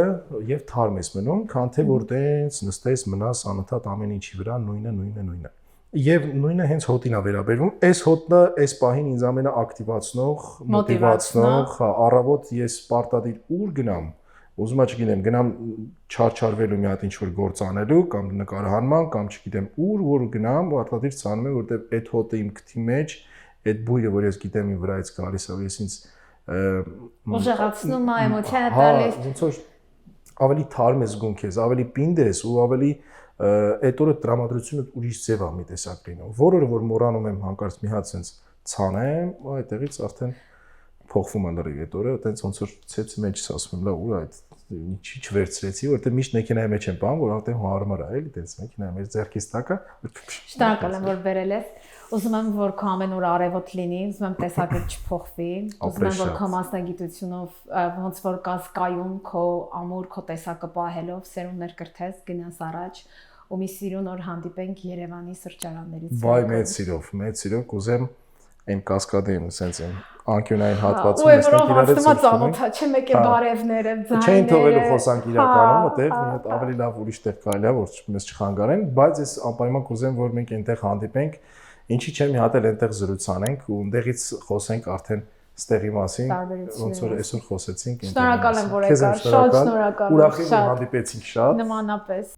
եւ թարմ ես մնում, քան թե որ տենց նստես մնաս անընդհատ ամեն ինչի վրա նույնը։ Եվ նույնը հենց հոտին է վերաբերվում։ Այս հոտը այս պահին ինձ ամենաակտիվացնող, մոտիվացնող, առավոտ ես պարտադիր ուր գնամ, ուզում եմ չգիտեմ, գնամ չարչարվելու մի հատ ինչ-որ գործ անելու կամ նկարահանման կամ չգիտեմ ուր որ գնամ, պարտադիր ցանում եմ, որտեղ այդ հոտը իմ քթի մեջ, այդ բույրը, որ ես գիտեմ իմ վրայից գալիս է, ես ինձ ուժեղացնում է, էմոցիա է տալիս։ Ոնց որ ավելի թարմ ես զգում քեզ, ավելի պինդ ես ու ավելի այդ օրը տրամադրությունը ուրիշ ձև է մի տեսակ լինում։ Որը որ մոռանում եմ հանկարծ մի հատ sense ցանեմ, այդտեղից արդեն փոխվում է լրիվ այդ օրը, այտենց ոնց որ ցեցի մեջ ասում եմ, լավ, ուր այդ ինչի չվերցրեցի, որտեղ միշտ մեքենայի մեջ եմ բան, որ արդեն հարմար է, էլի, այտենց մեքենայի մեջ ձեռքից տակը։ Շնորհակալ եմ, որ բերել ես։ Ուզում եմ, որ քո ամեն օր արևոտ լինի, ուզում եմ տեսակը չփոխվի, ուզում եմ, որ քո մասնագիտությունով ոնց որ կաս կայուն քո ամուր քո տեսակը պահելով սերունդներ կրթես, գնաս առաջ ու մի սիրուն օր հանդիպենք Երևանի սրճարաններից։ Վայ, մեծ սիրով, կուզեմ այն կասկադին, sense այն անկյունային հատվածում ես մենք իրար հետ ծանոթա, չէ՞ մեկ է բարևները, ձայները։ Չէին թողելու խոսանք իրականում, այդտեղ մի հատ ավելի լավ ուրիշ տեղ կարելի է, որ մեզ չխանգարեն, բայց ես անպայման կուզեմ, որ մենք այնտեղ հանդիպենք, ինչի՞ չէ մի հատ էլ այնտեղ զրույց անենք ու այնտեղից խոսենք արդեն ստեղի մասին, ոնց որ այսօր խոսեցինք այնտեղ։ Շնորհակալ եմ, որ եկար, շատ շնորհակալ եմ։ Ուրախ եմ հանդիպեցինք շատ։ Նմանապես։